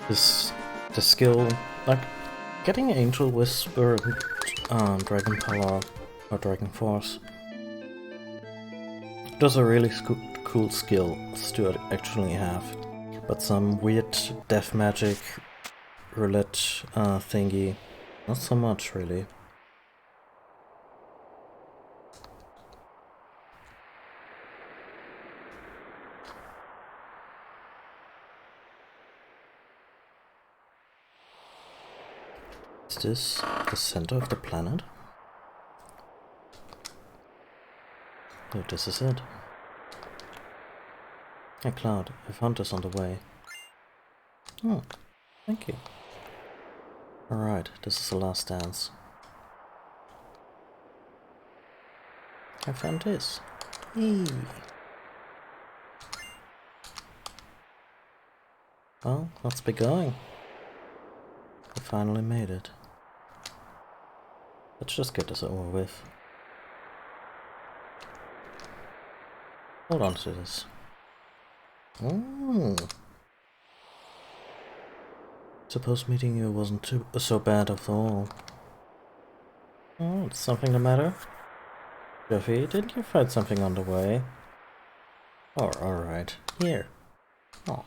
The skill, like getting Angel Whisper and Dragon Power or Dragon Force. Those are really cool skills to actually have, but some weird death magic roulette thingy, not so much really. Is this the center of the planet? Oh, this is it. Hey Cloud, I found this on the way. Oh, thank you. Alright, this is the last dance. I found this. Hey. Well, let's be going. I finally made it. Let's just get this over with. Hold on to this. Oh. Suppose meeting you wasn't so bad after all. Oh, is something the matter? Jeffy, didn't you find something on the way? Oh, alright. Here. Oh.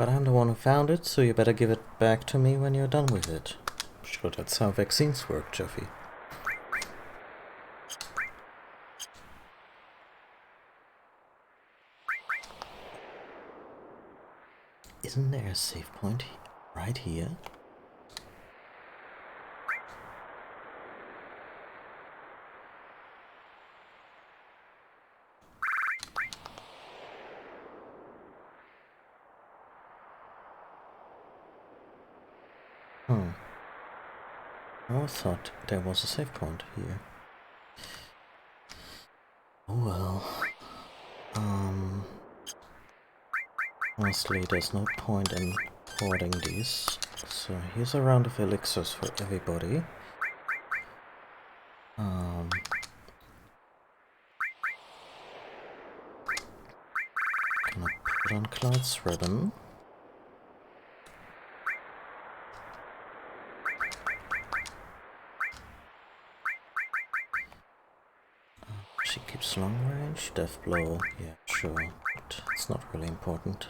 But I'm the one who found it, so you better give it back to me when you're done with it. Sure, that's how vaccines work, Jeffy. Isn't there a save point right here? I thought there was a save point here. Oh well. Honestly, there's no point in hoarding these. So here's a round of elixirs for everybody. Gonna put on Cloud's ribbon. She keeps long range, death blow, yeah, sure, but it's not really important.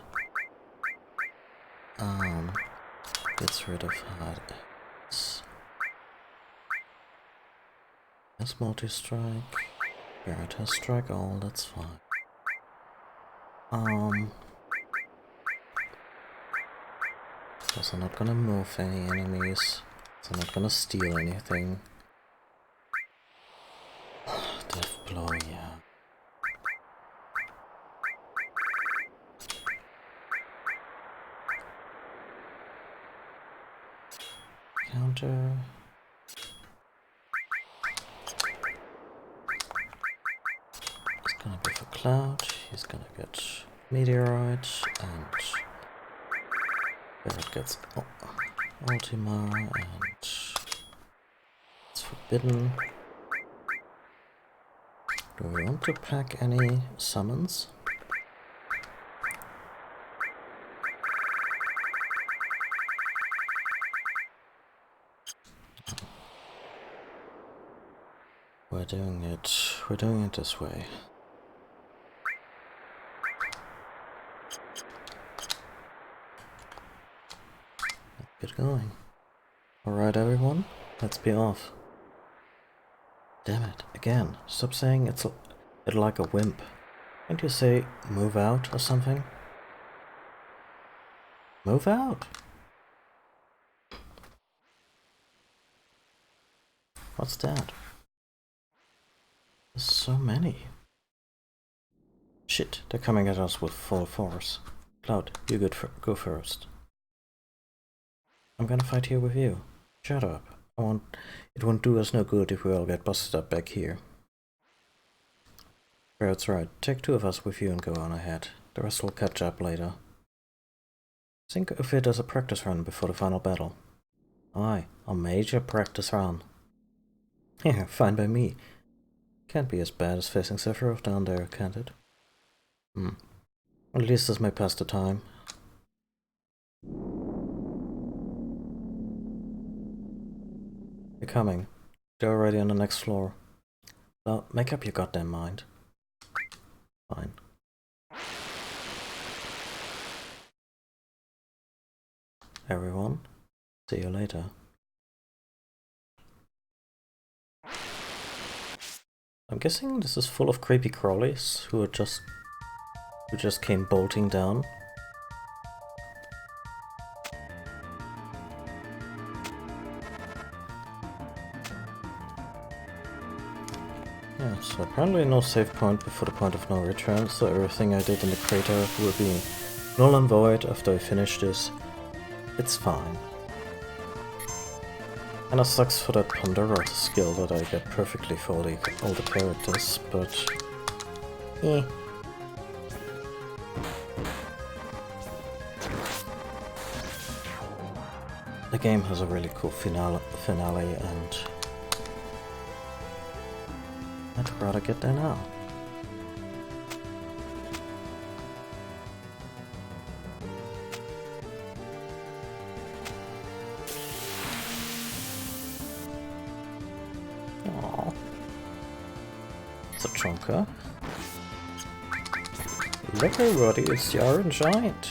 Gets rid of hades. Has multi-strike. Barrett has strike all, that's fine. Because I'm not gonna move any enemies, so I'm not gonna steal anything. Death blow, yeah. Counter. It's gonna be for Cloud, he's gonna get Meteorite, and Barrett gets Ultima, and it's forbidden. Do we want to pack any summons? We're doing it this way. Let's get going. Alright everyone, let's be off. Damn it, again, stop saying it's like a wimp. Can't you say move out or something? Move out! What's that? There's so many. Shit, they're coming at us with full force. Cloud, you go first. I'm gonna fight here with you. Shut up. It won't do us no good if we all get busted up back here. Barrett's right. Take 2 of us with you and go on ahead. The rest will catch up later. Think of it as a practice run before the final battle. Aye, a major practice run. Yeah, fine by me. Can't be as bad as facing Sephiroth down there, can't it? At least this may pass the time. They're coming. They're already on the next floor. Well, make up your goddamn mind. Fine. Everyone, see you later. I'm guessing this is full of creepy crawlies who just came bolting down. Yeah, so apparently no save point before the point of no return, so everything I did in the crater will be null and void after I finish this. It's fine. Kinda sucks for that Pandora skill that I get perfectly for all the characters, but... eh. The game has a really cool finale and I'd rather get there now. Aww. It's a chunker. Look everybody, it's the Iron Giant.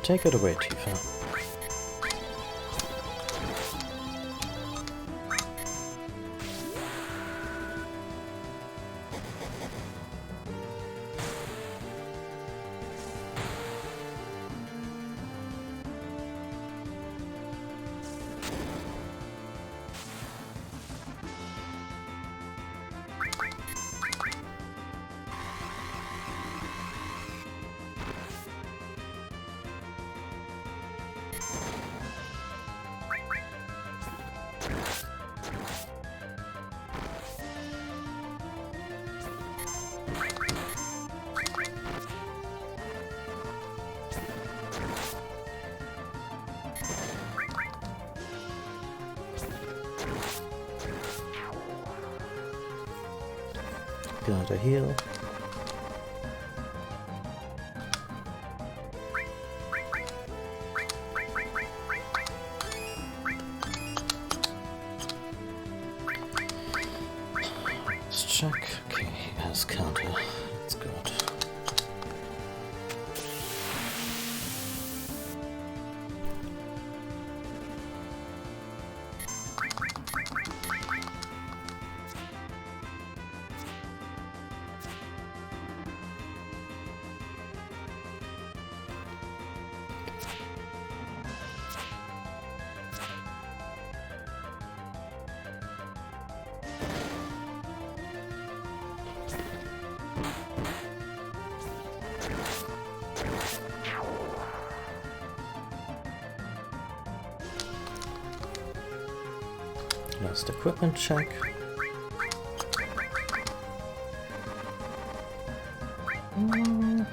Take it away, Tifa. Gotta heal. Let's check. Okay, he has counter. That's good. Last equipment check. Yeah,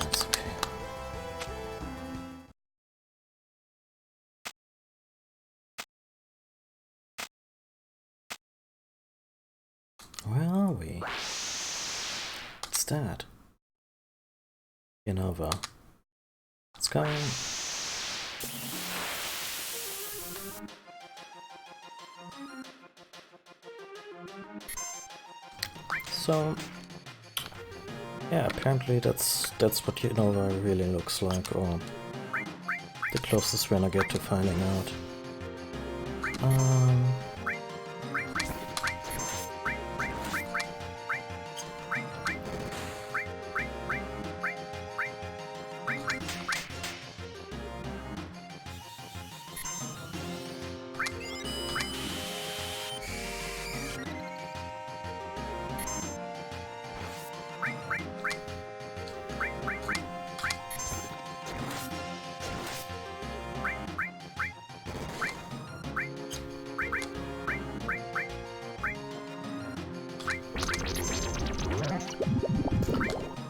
it's okay. Where are we? What's that? Innova. It's coming. So, yeah, apparently that's what Unova really looks like, or the closest when I get to finding out.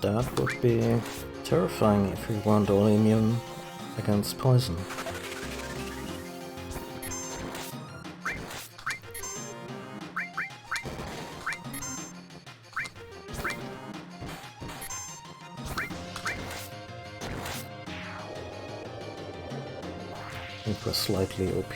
That would be terrifying if we weren't all immune against poison. I think we're slightly OP.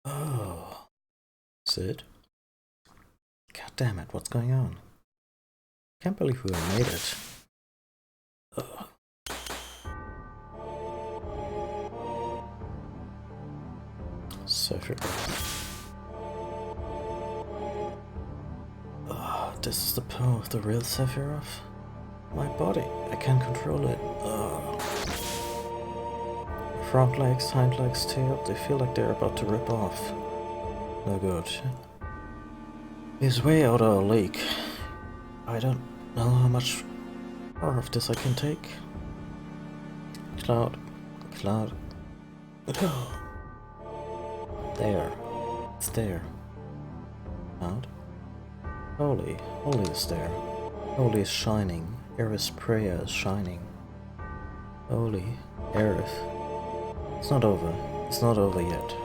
Oh, Sid? God damn it, what's going on? Can't believe we made it. Ugh. Sephiroth. This is the power of the real Sephiroth? My body, I can't control it. Front legs, hind legs, tail, they feel like they're about to rip off. No good. He's way out of our league. I don't know how much More of this I can take. Cloud. Cloud. There. It's there. Cloud. Holy. Holy is there. Holy is shining. Aerith's prayer is shining. Holy. Aerith. It's not over. It's not over yet.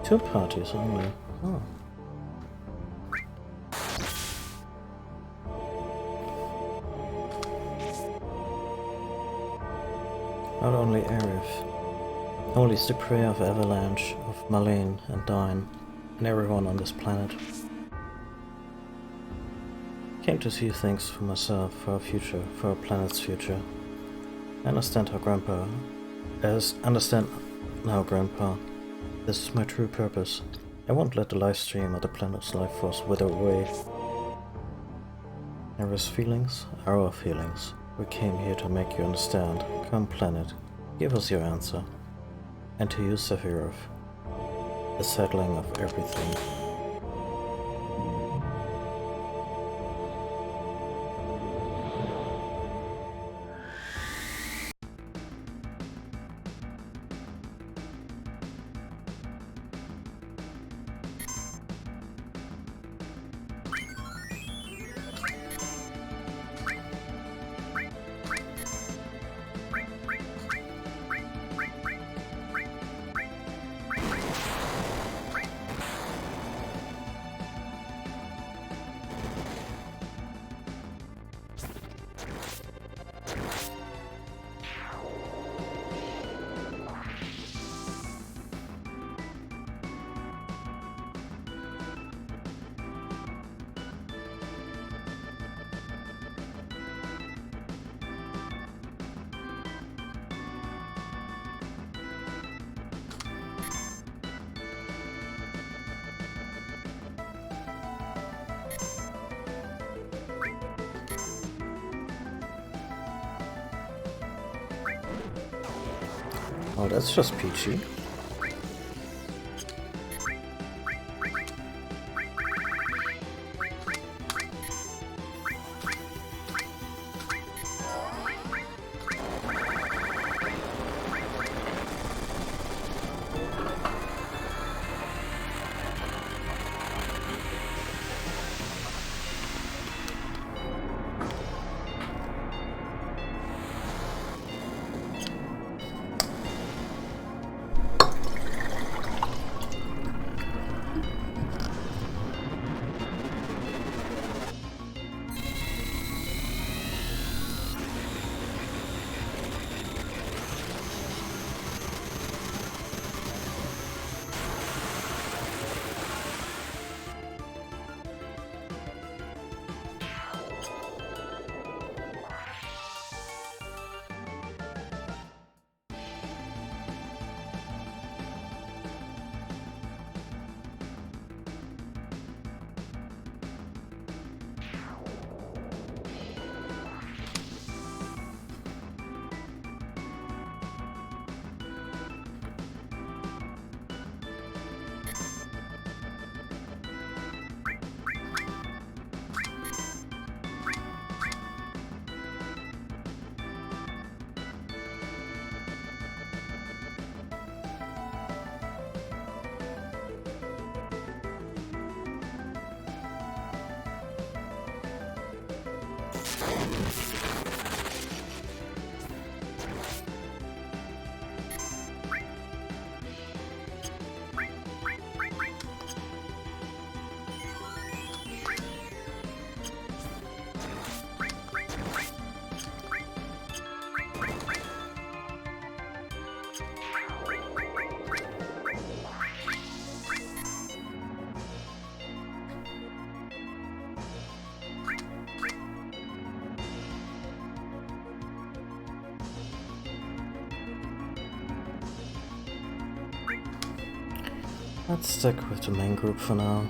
Two parties only. Oh. Not only Aerith. Only is the prayer of Avalanche, of Marlene and Dine, and everyone on this planet. Came to see things for myself, for our future, for our planet's future. I understand how Grandpa... understand now, Grandpa. This is my true purpose. I won't let the live stream of the planet's life force wither away. Aerith's feelings are our feelings. We came here to make you understand. Come, planet, give us your answer. And to you, Sephiroth, the settling of everything. Oh, that's just peachy. Let's stick with the main group for now.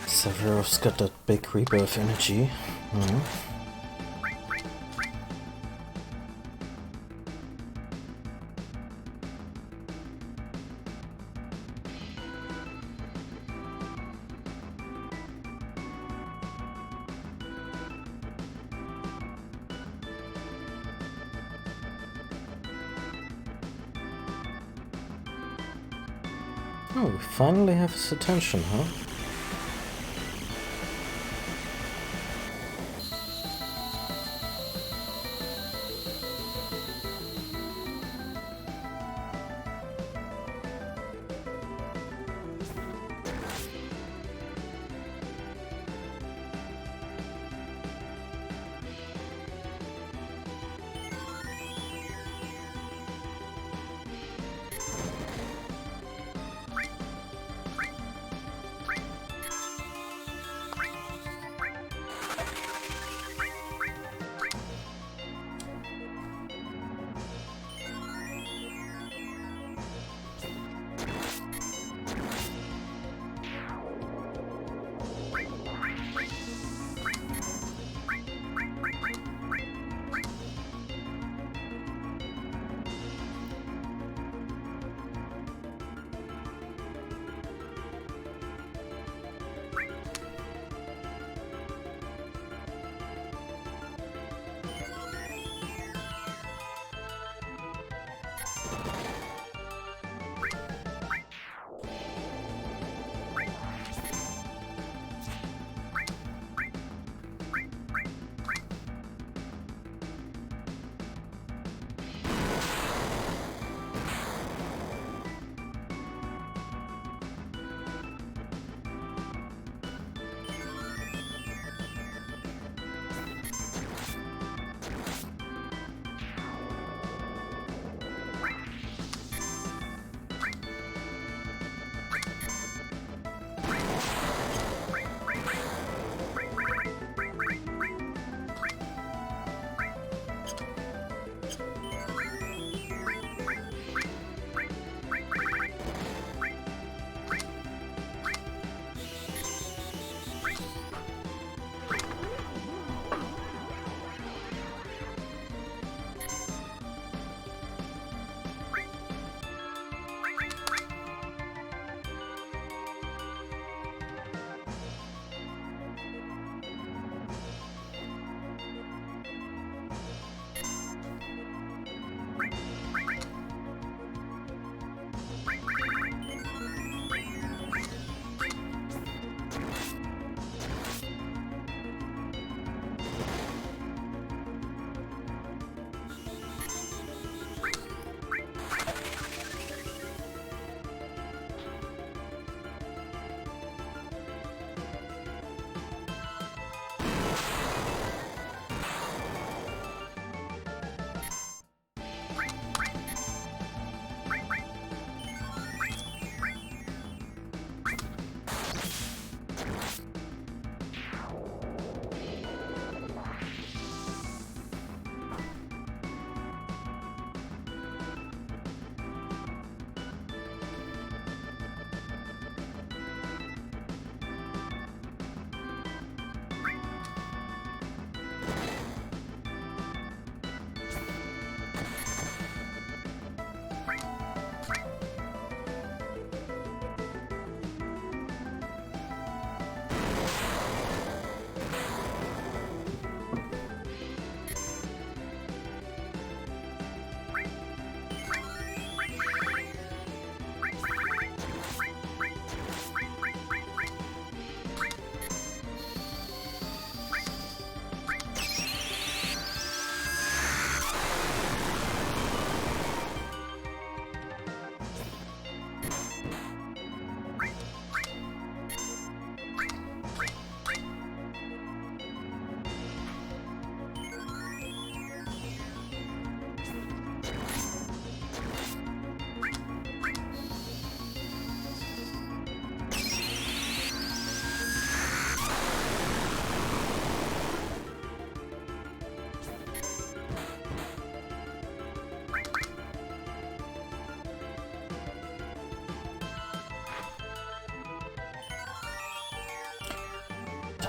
Sephiroth's got that big rebirth energy. Oh, we finally have his attention, huh?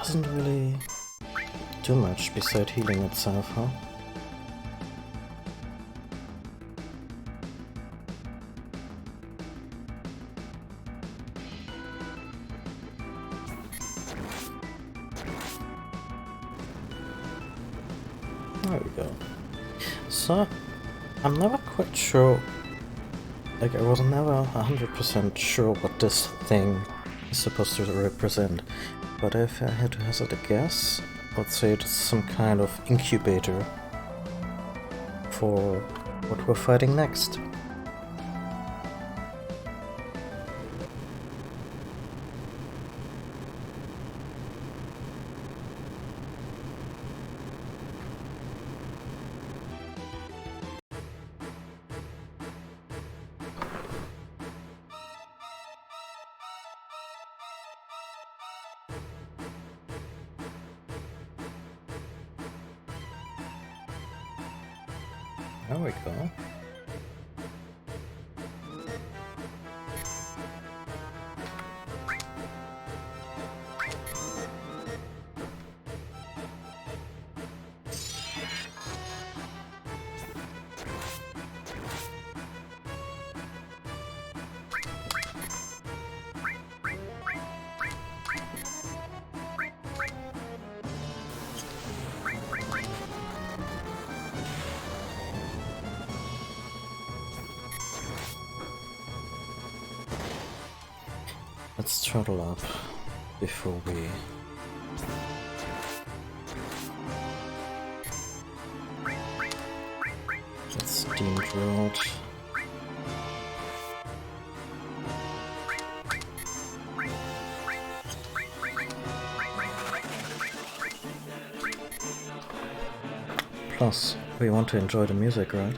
doesn't really do much beside healing itself, huh? There we go. So, I'm never quite sure, like I was never 100% sure what this thing is supposed to represent, but if I had to hazard a guess, I would say it's some kind of incubator for what we're fighting next. There we go. Let's throttle up before we... get steam drilled. Plus, we want to enjoy the music, right?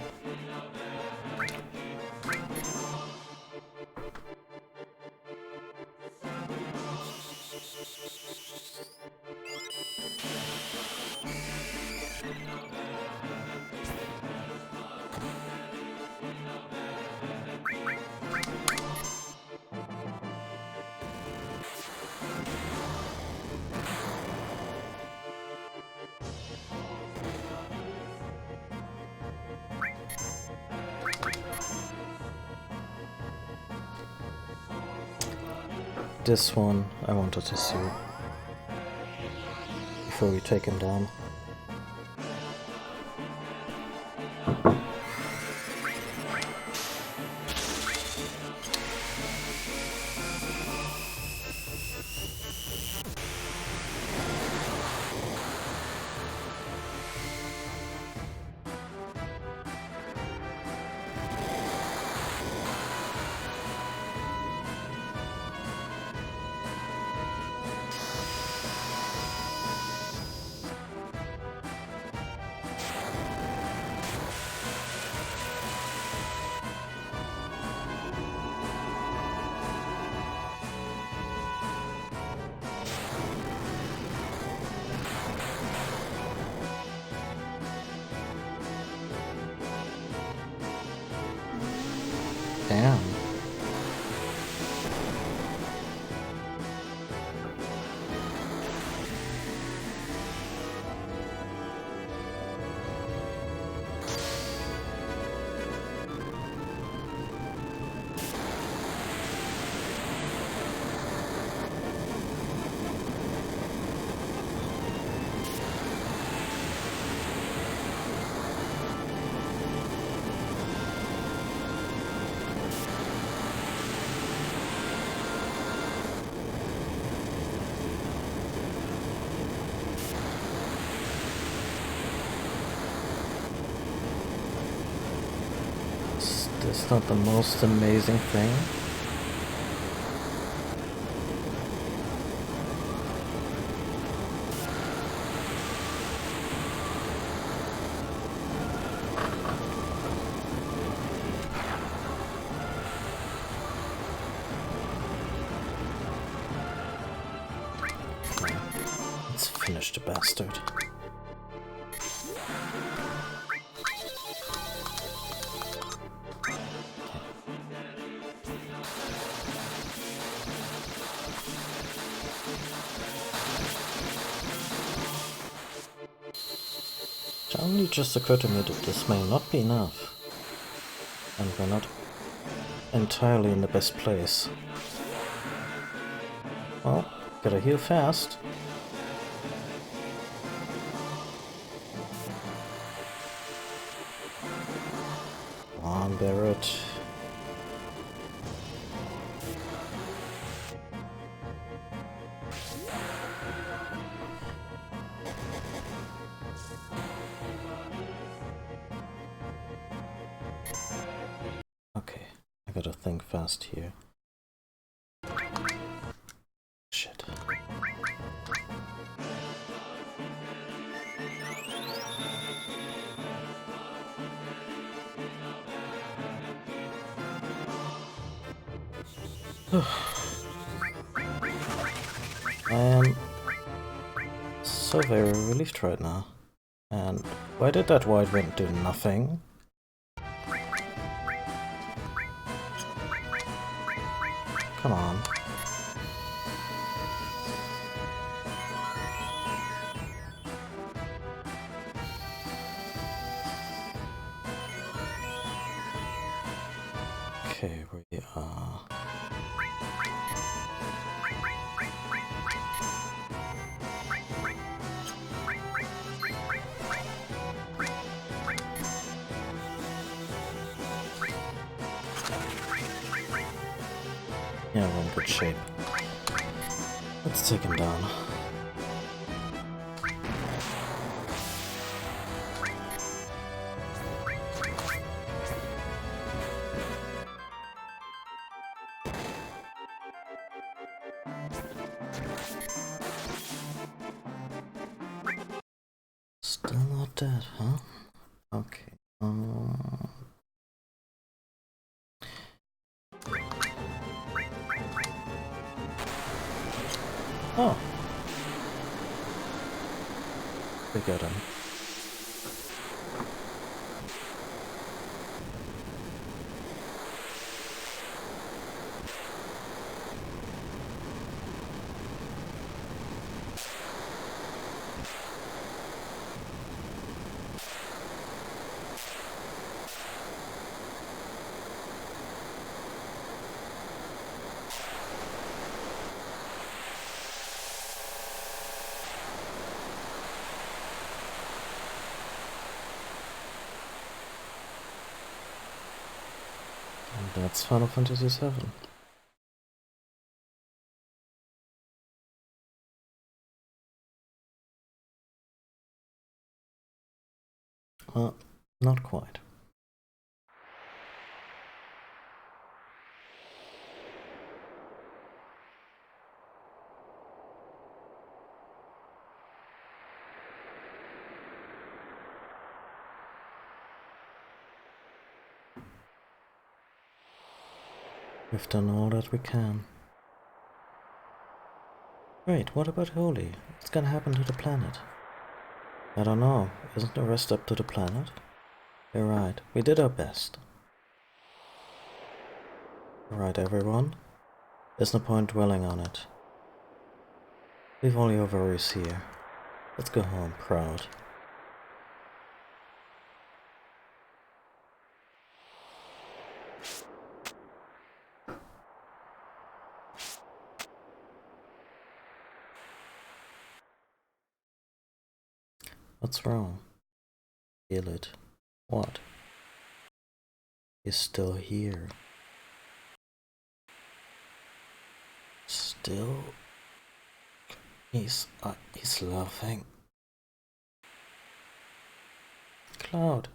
This one I wanted to see before we take him down. Damn. It's not the most amazing thing. Let's finish the bastard. It only just occurred to me that this may not be enough. And we're not entirely in the best place. Well, gotta heal fast. Come on, Barrett. Okay, I gotta think fast here. Shit. I am so very relieved right now. And why did that white wind do nothing? Come on. Okay, we are... Yeah, we're in good shape. Let's take him down. Still not dead, huh? Okay. Oh. We got him. And that's Final Fantasy VII. Not quite. We've done all that we can. Wait, what about Holy? What's gonna happen to the planet? I don't know. Isn't the rest up to the planet? You're right. We did our best. Alright, everyone. There's no point dwelling on it. Leave all your worries here. Let's go home proud. What's wrong? Feel it. What? He's still here. Still? He's laughing. Cloud.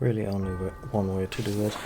really only one way to do it.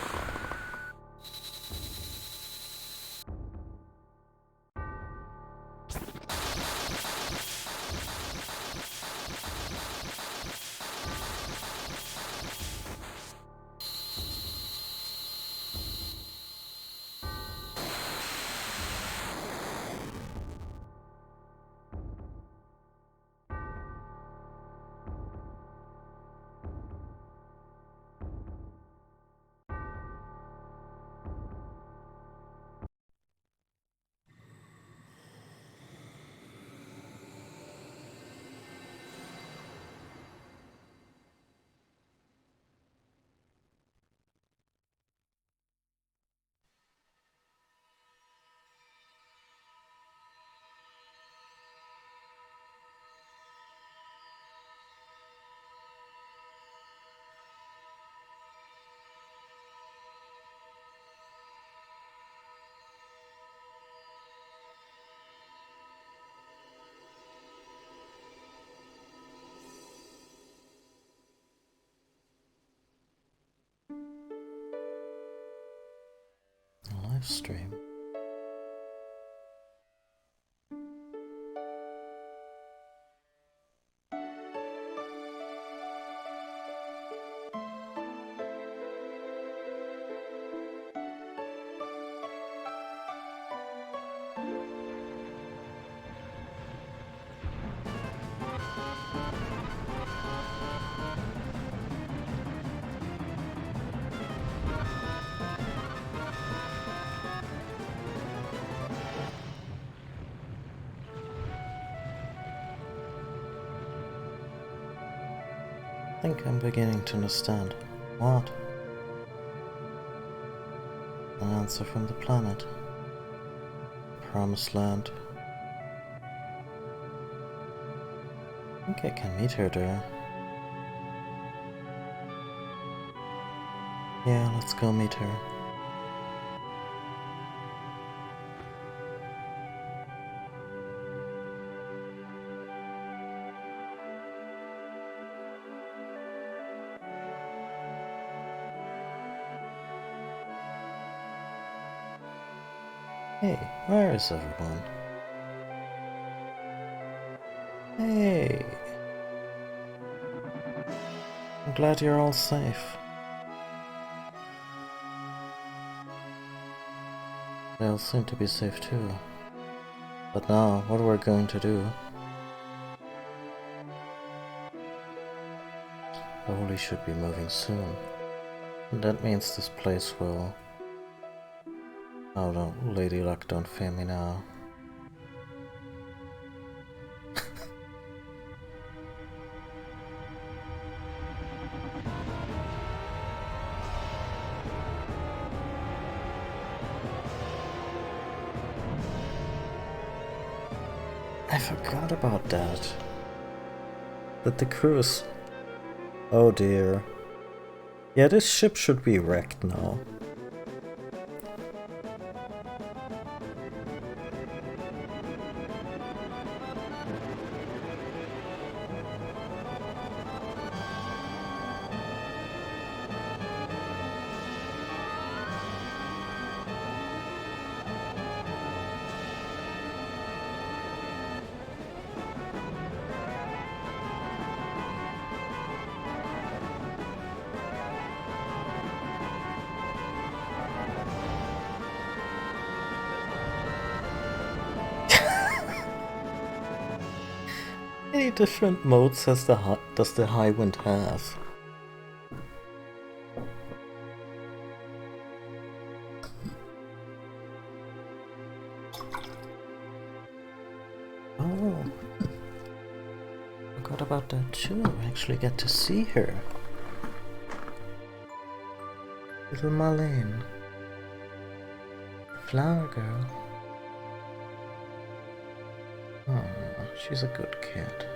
A live stream. I think I'm beginning to understand. What? An answer from the planet. Promised land. I think I can meet her there. Yeah, let's go meet her. Hey, where is everyone? Hey! I'm glad you're all safe. They all seem to be safe too. But now, what are we going to do? The Holy should be moving soon. And that means this place will... Oh no, Lady Luck, don't fear me now. I forgot about that. That the cruise... Oh dear. Yeah, this ship should be wrecked now. Many different modes does the high wind have? Oh, forgot about that too. I actually get to see her. Little Marlene. Flower girl. Oh, she's a good kid.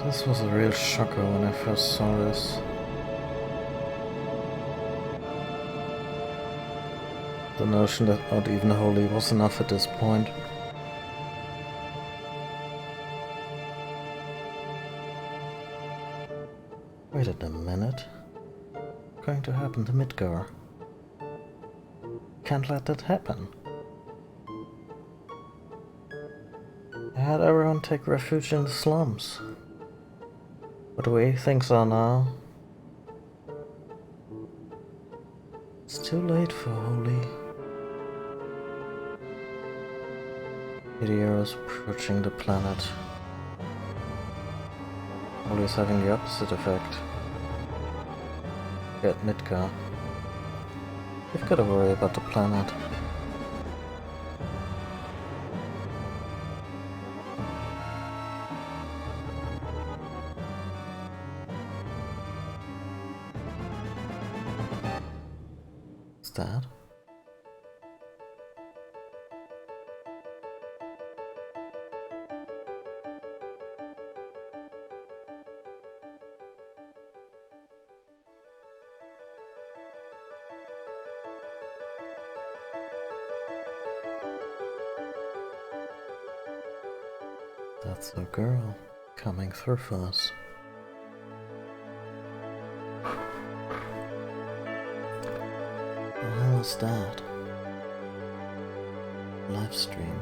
This was a real shocker when I first saw this. The notion that not even holy was enough at this point. Wait a minute. What's going to happen to Midgar? Can't let that happen. I had everyone take refuge in the slums. But the way things are now, it's too late for holy. Meteor is approaching the planet. Holy is having the opposite effect. Get Midgar. You've got to worry about the planet. What's that? That's a girl coming through for us. What the hell is that? Live stream.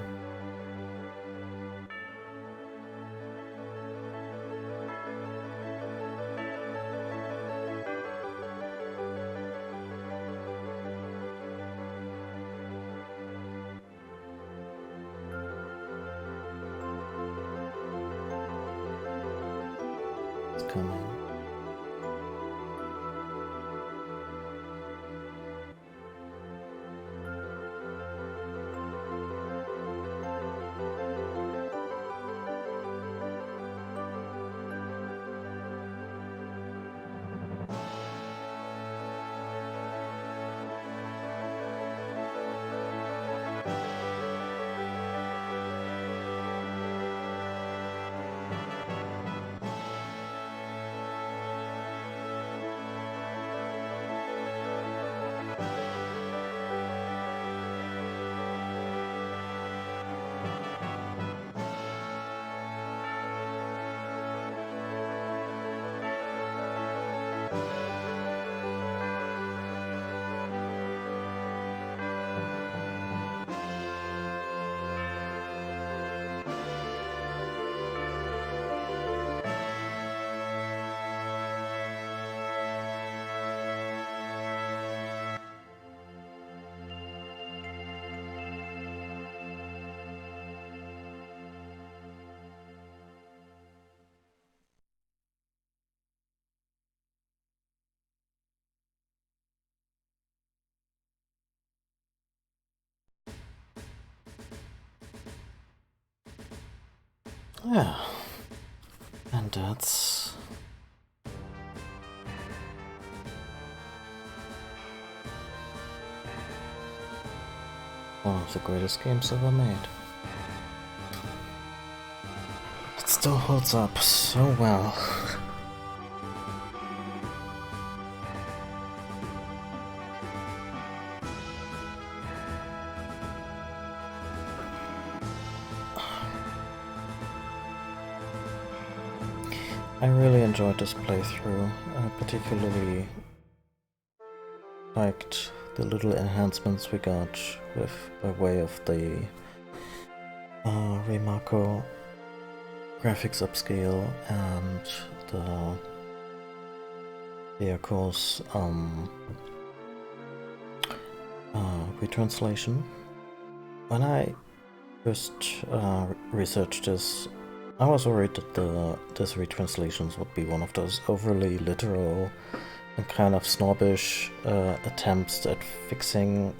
Coming. Yeah, and that's one of the greatest games ever made. It still holds up so well. I really enjoyed this playthrough. I particularly liked the little enhancements we got with by way of the Remarco graphics upscale and the of course retranslation. When I first researched this, I was worried that this retranslations would be one of those overly literal and kind of snobbish attempts at fixing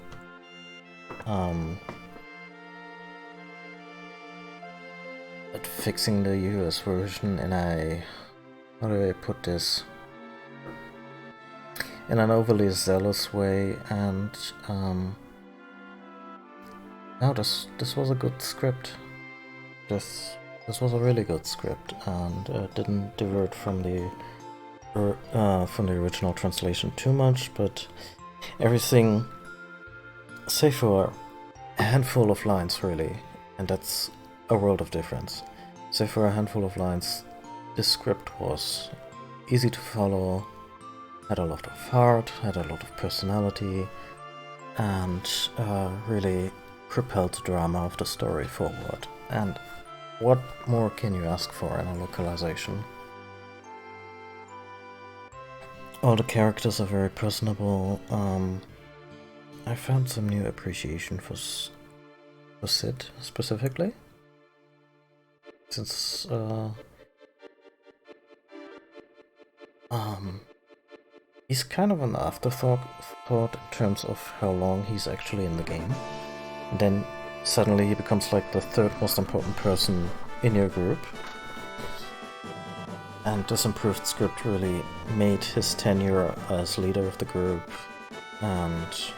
the US version in a, how do I put this, in an overly zealous way, and no, this was a good script. This This was a really good script and didn't divert from the original translation too much, but everything, save for a handful of lines really, and that's a world of difference. Save for a handful of lines, this script was easy to follow, had a lot of heart, had a lot of personality, and really propelled the drama of the story forward. And what more can you ask for in a localization? All the characters are very personable. I found some new appreciation for Sid specifically, since he's kind of an afterthought in terms of how long he's actually in the game. And then suddenly he becomes like the third most important person in your group. And this improved script really made his tenure as leader of the group, and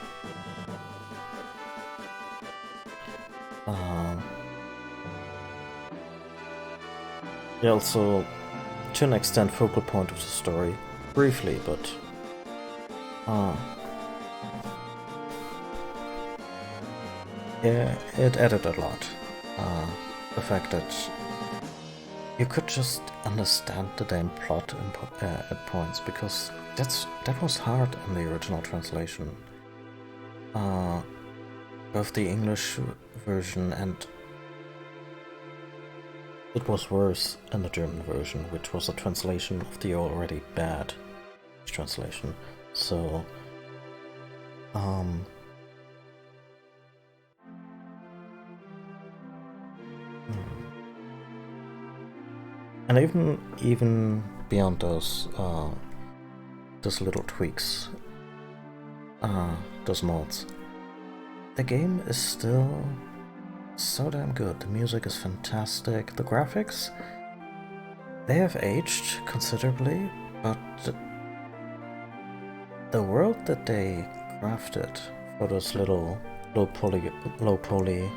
he also, to an extent, focal point of the story, briefly, but yeah, it added a lot. The fact that you could just understand the damn plot at points, because that was hard in the original translation. Both the English version and it was worse in the German version, which was a translation of the already bad translation. So, and even beyond those little tweaks, those mods, the game is still so damn good. The music is fantastic. The graphics, they have aged considerably, but the world that they crafted for those little low poly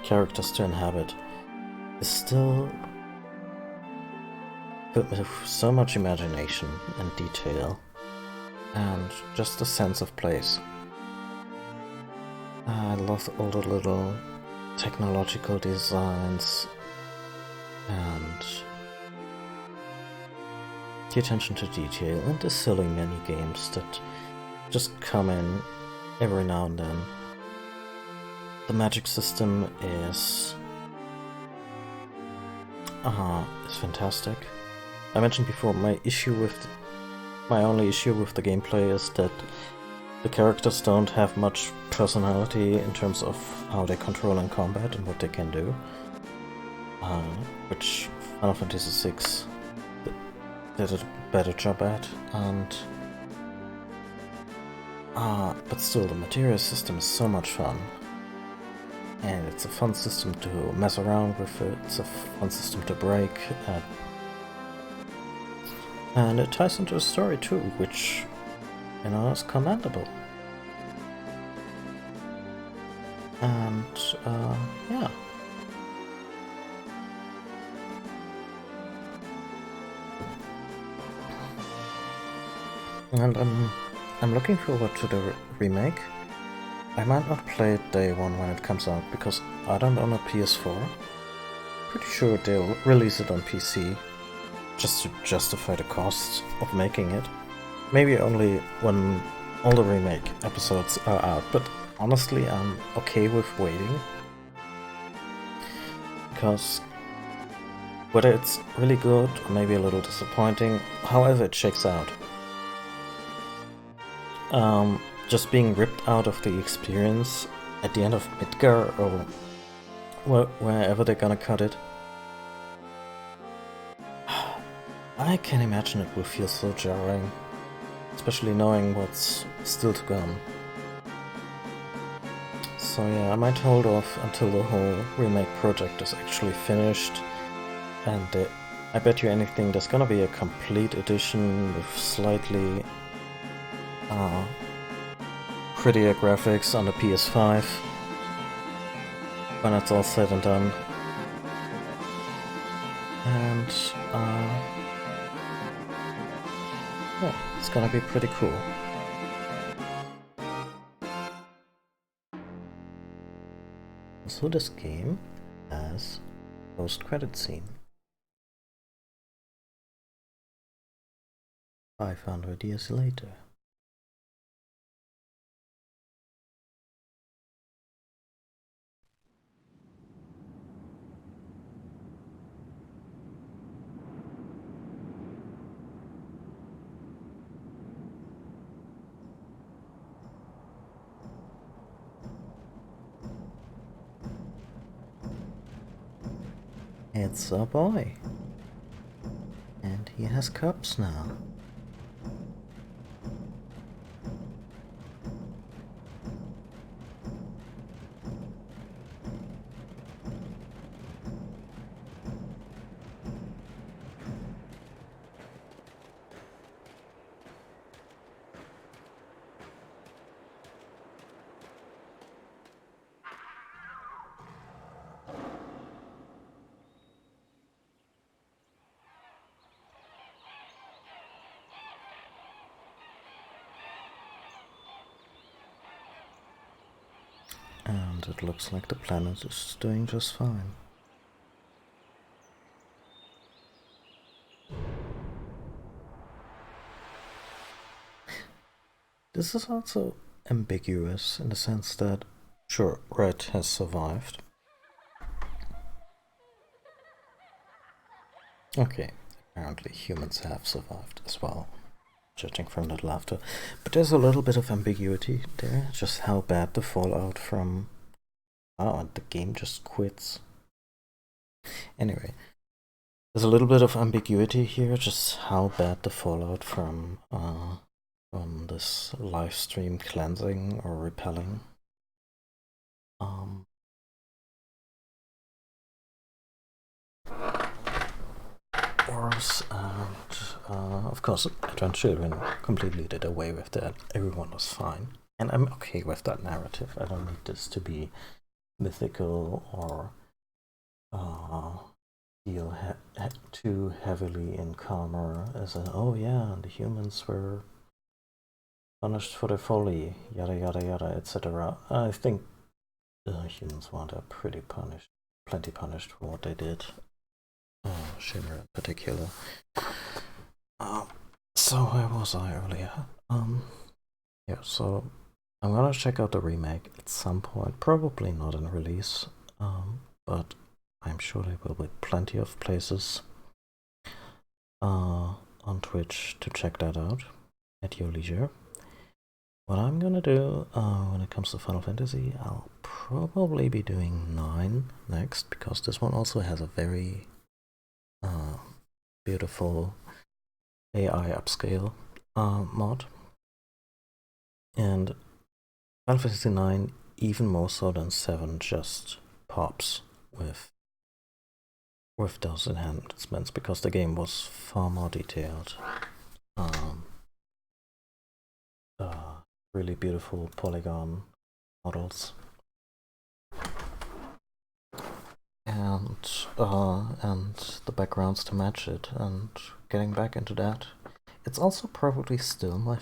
characters to inhabit is still filled with so much imagination and detail, and just a sense of place. I love all the little technological designs and the attention to detail and the silly mini games that just come in every now and then. The magic system is fantastic. I mentioned before my only issue with the gameplay is that the characters don't have much personality in terms of how they control in combat and what they can do, which Final Fantasy VI did a better job at, and but still the materia system is so much fun, and it's a fun system to mess around with. It's a fun system to break, and it ties into the story too, which, you know, is commendable. And yeah. And I'm looking forward to the remake. I might not play it day one when it comes out, because I don't own a PS4. Pretty sure they'll release it on PC, just to justify the cost of making it. Maybe only when all the remake episodes are out, but honestly I'm okay with waiting. Because whether it's really good or maybe a little disappointing, however it shakes out, just being ripped out of the experience at the end of Midgar or wherever they're gonna cut it, I can imagine it will feel so jarring, especially knowing what's still to come. So yeah, I might hold off until the whole remake project is actually finished, and I bet you anything there's gonna be a complete edition with slightly prettier graphics on the PS5 when it's all said and done. And yeah, it's gonna be pretty cool. So this game has post-credit scene. 500 years later. It's a boy. And he has cups now. And it looks like the planet is doing just fine. This is also ambiguous in the sense that, sure, Red has survived. Okay, apparently humans have survived as well, judging from that laughter. But there's a little bit of ambiguity there, just how bad the fallout from... Oh, the game just quits. Anyway, there's a little bit of ambiguity here, just how bad the fallout from this live stream cleansing or repelling. Wars and of course Advent Children completely did away with that. Everyone was fine. And I'm okay with that narrative. I don't need this to be mythical or deal too heavily in karma as a, oh yeah, the humans were punished for their folly, yada yada yada, etc. I think the humans were pretty punished, plenty punished for what they did. Shimmer in particular. So where was I earlier? Yeah, so I'm gonna check out the remake at some point, probably not in release, but I'm sure there will be plenty of places on Twitch to check that out at your leisure. What I'm gonna do when it comes to Final Fantasy, I'll probably be doing 9 next, because this one also has a very beautiful AI upscale mod. And Final Fantasy 9, even more so than 7, just pops with those enhancements, because the game was far more detailed. Really beautiful polygon models. And the backgrounds to match it, and getting back into that. It's also probably still my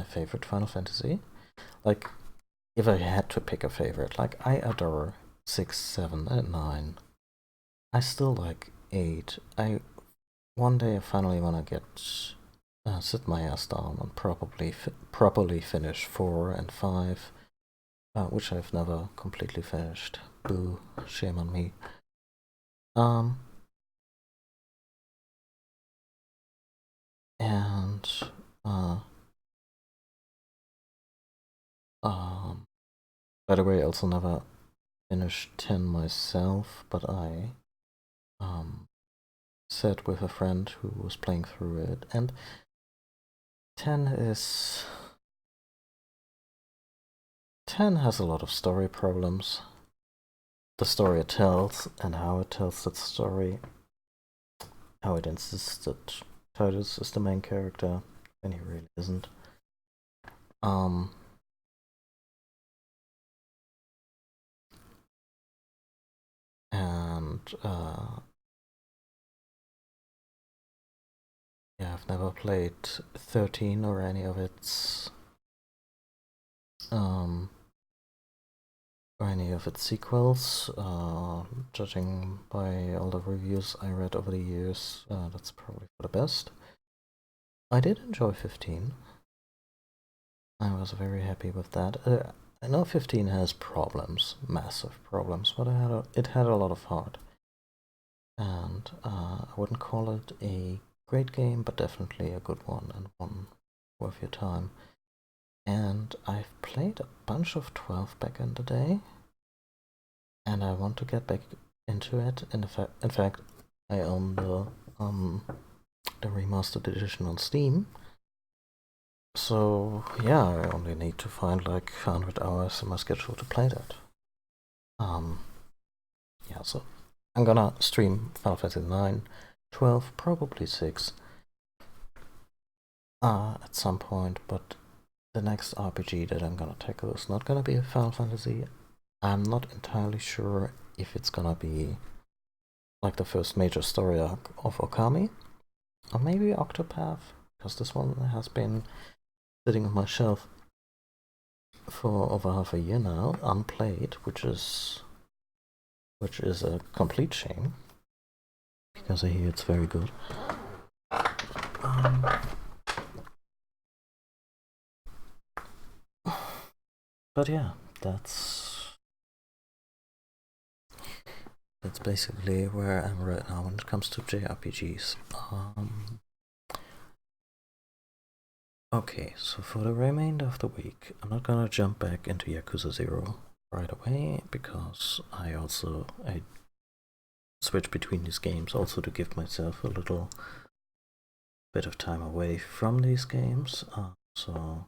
favorite Final Fantasy. Like, if I had to pick a favorite, like, I adore 6, 7, and 9. I still like 8. One day I finally wanna sit my ass down and properly finish 4 and 5, which I've never completely finished. Boo, shame on me. And by the way, I also never finished 10 myself, but I sat with a friend who was playing through it, and 10 has a lot of story problems. The story it tells and how it tells that story. How it insists that Titus is the main character when he really isn't. And yeah, I've never played 13 or any of its sequels. Judging by all the reviews I read over the years, that's probably for the best. I did enjoy 15. I was very happy with that. I know 15 has problems, massive problems, but it had a lot of heart. And I wouldn't call it a great game, but definitely a good one and one worth your time. And I've played a bunch of 12 back in the day, and I want to get back into it. In fact, I own the remastered edition on Steam. So yeah, I only need to find like 100 hours in my schedule to play that. Yeah, so I'm gonna stream Final Fantasy 9, 12, probably 6 at some point, but the next RPG that I'm gonna tackle is not gonna be a Final Fantasy. I'm not entirely sure if it's gonna be like the first major story arc of Okami, or maybe Octopath, because this one has been sitting on my shelf for over half a year now, unplayed, which is a complete shame, because I hear it's very good. But yeah, that's basically where I'm right now when it comes to JRPGs. Okay, so for the remainder of the week, I'm not gonna jump back into Yakuza 0 right away, because I switch between these games also to give myself a little bit of time away from these games, so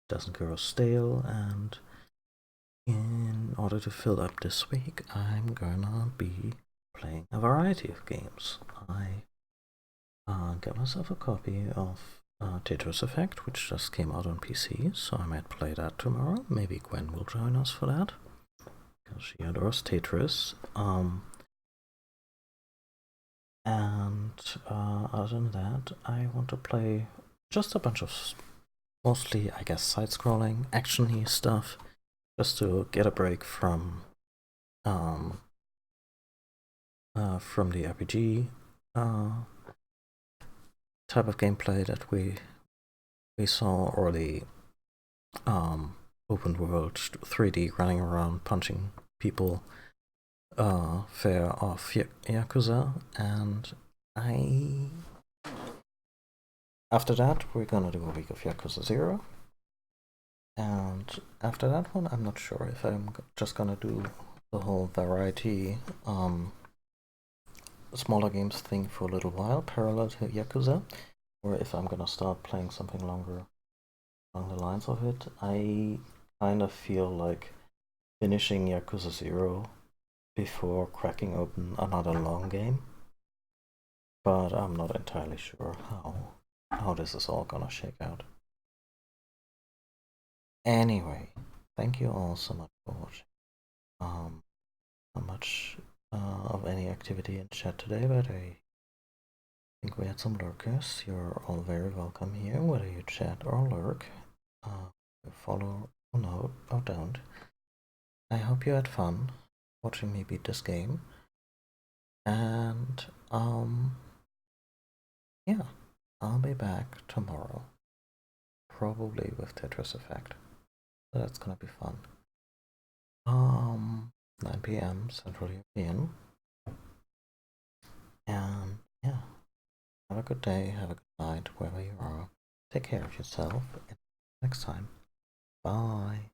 it doesn't grow stale. And in order to fill up this week, I'm gonna be playing a variety of games. I got myself a copy of Tetris Effect, which just came out on PC, so I might play that tomorrow. Maybe Gwen will join us for that, because she adores Tetris. And other than that, I want to play just a bunch of mostly, I guess, side-scrolling, action-y stuff, just to get a break from the RPG type of gameplay that we saw, or the open world 3D running around punching people fare of Yakuza. And after that we're gonna do a week of Yakuza 0, and after that one I'm not sure if I'm just gonna do the whole variety smaller games thing for a little while parallel to Yakuza, or if I'm gonna start playing something longer along the lines of it. I kind of feel like finishing Yakuza 0 before cracking open another long game, but I'm not entirely sure how this is all gonna shake out. Anyway, thank you all so much for watching. Not much of any activity in chat today, but I think we had some lurkers. You're all very welcome here, whether you chat or lurk, follow or no or don't. I hope you had fun watching me beat this game, and yeah, I'll be back tomorrow, probably with Tetris Effect. So that's gonna be fun. 9 p.m. Central European. And yeah, have a good day, have a good night, wherever you are. Take care of yourself, and next time. Bye.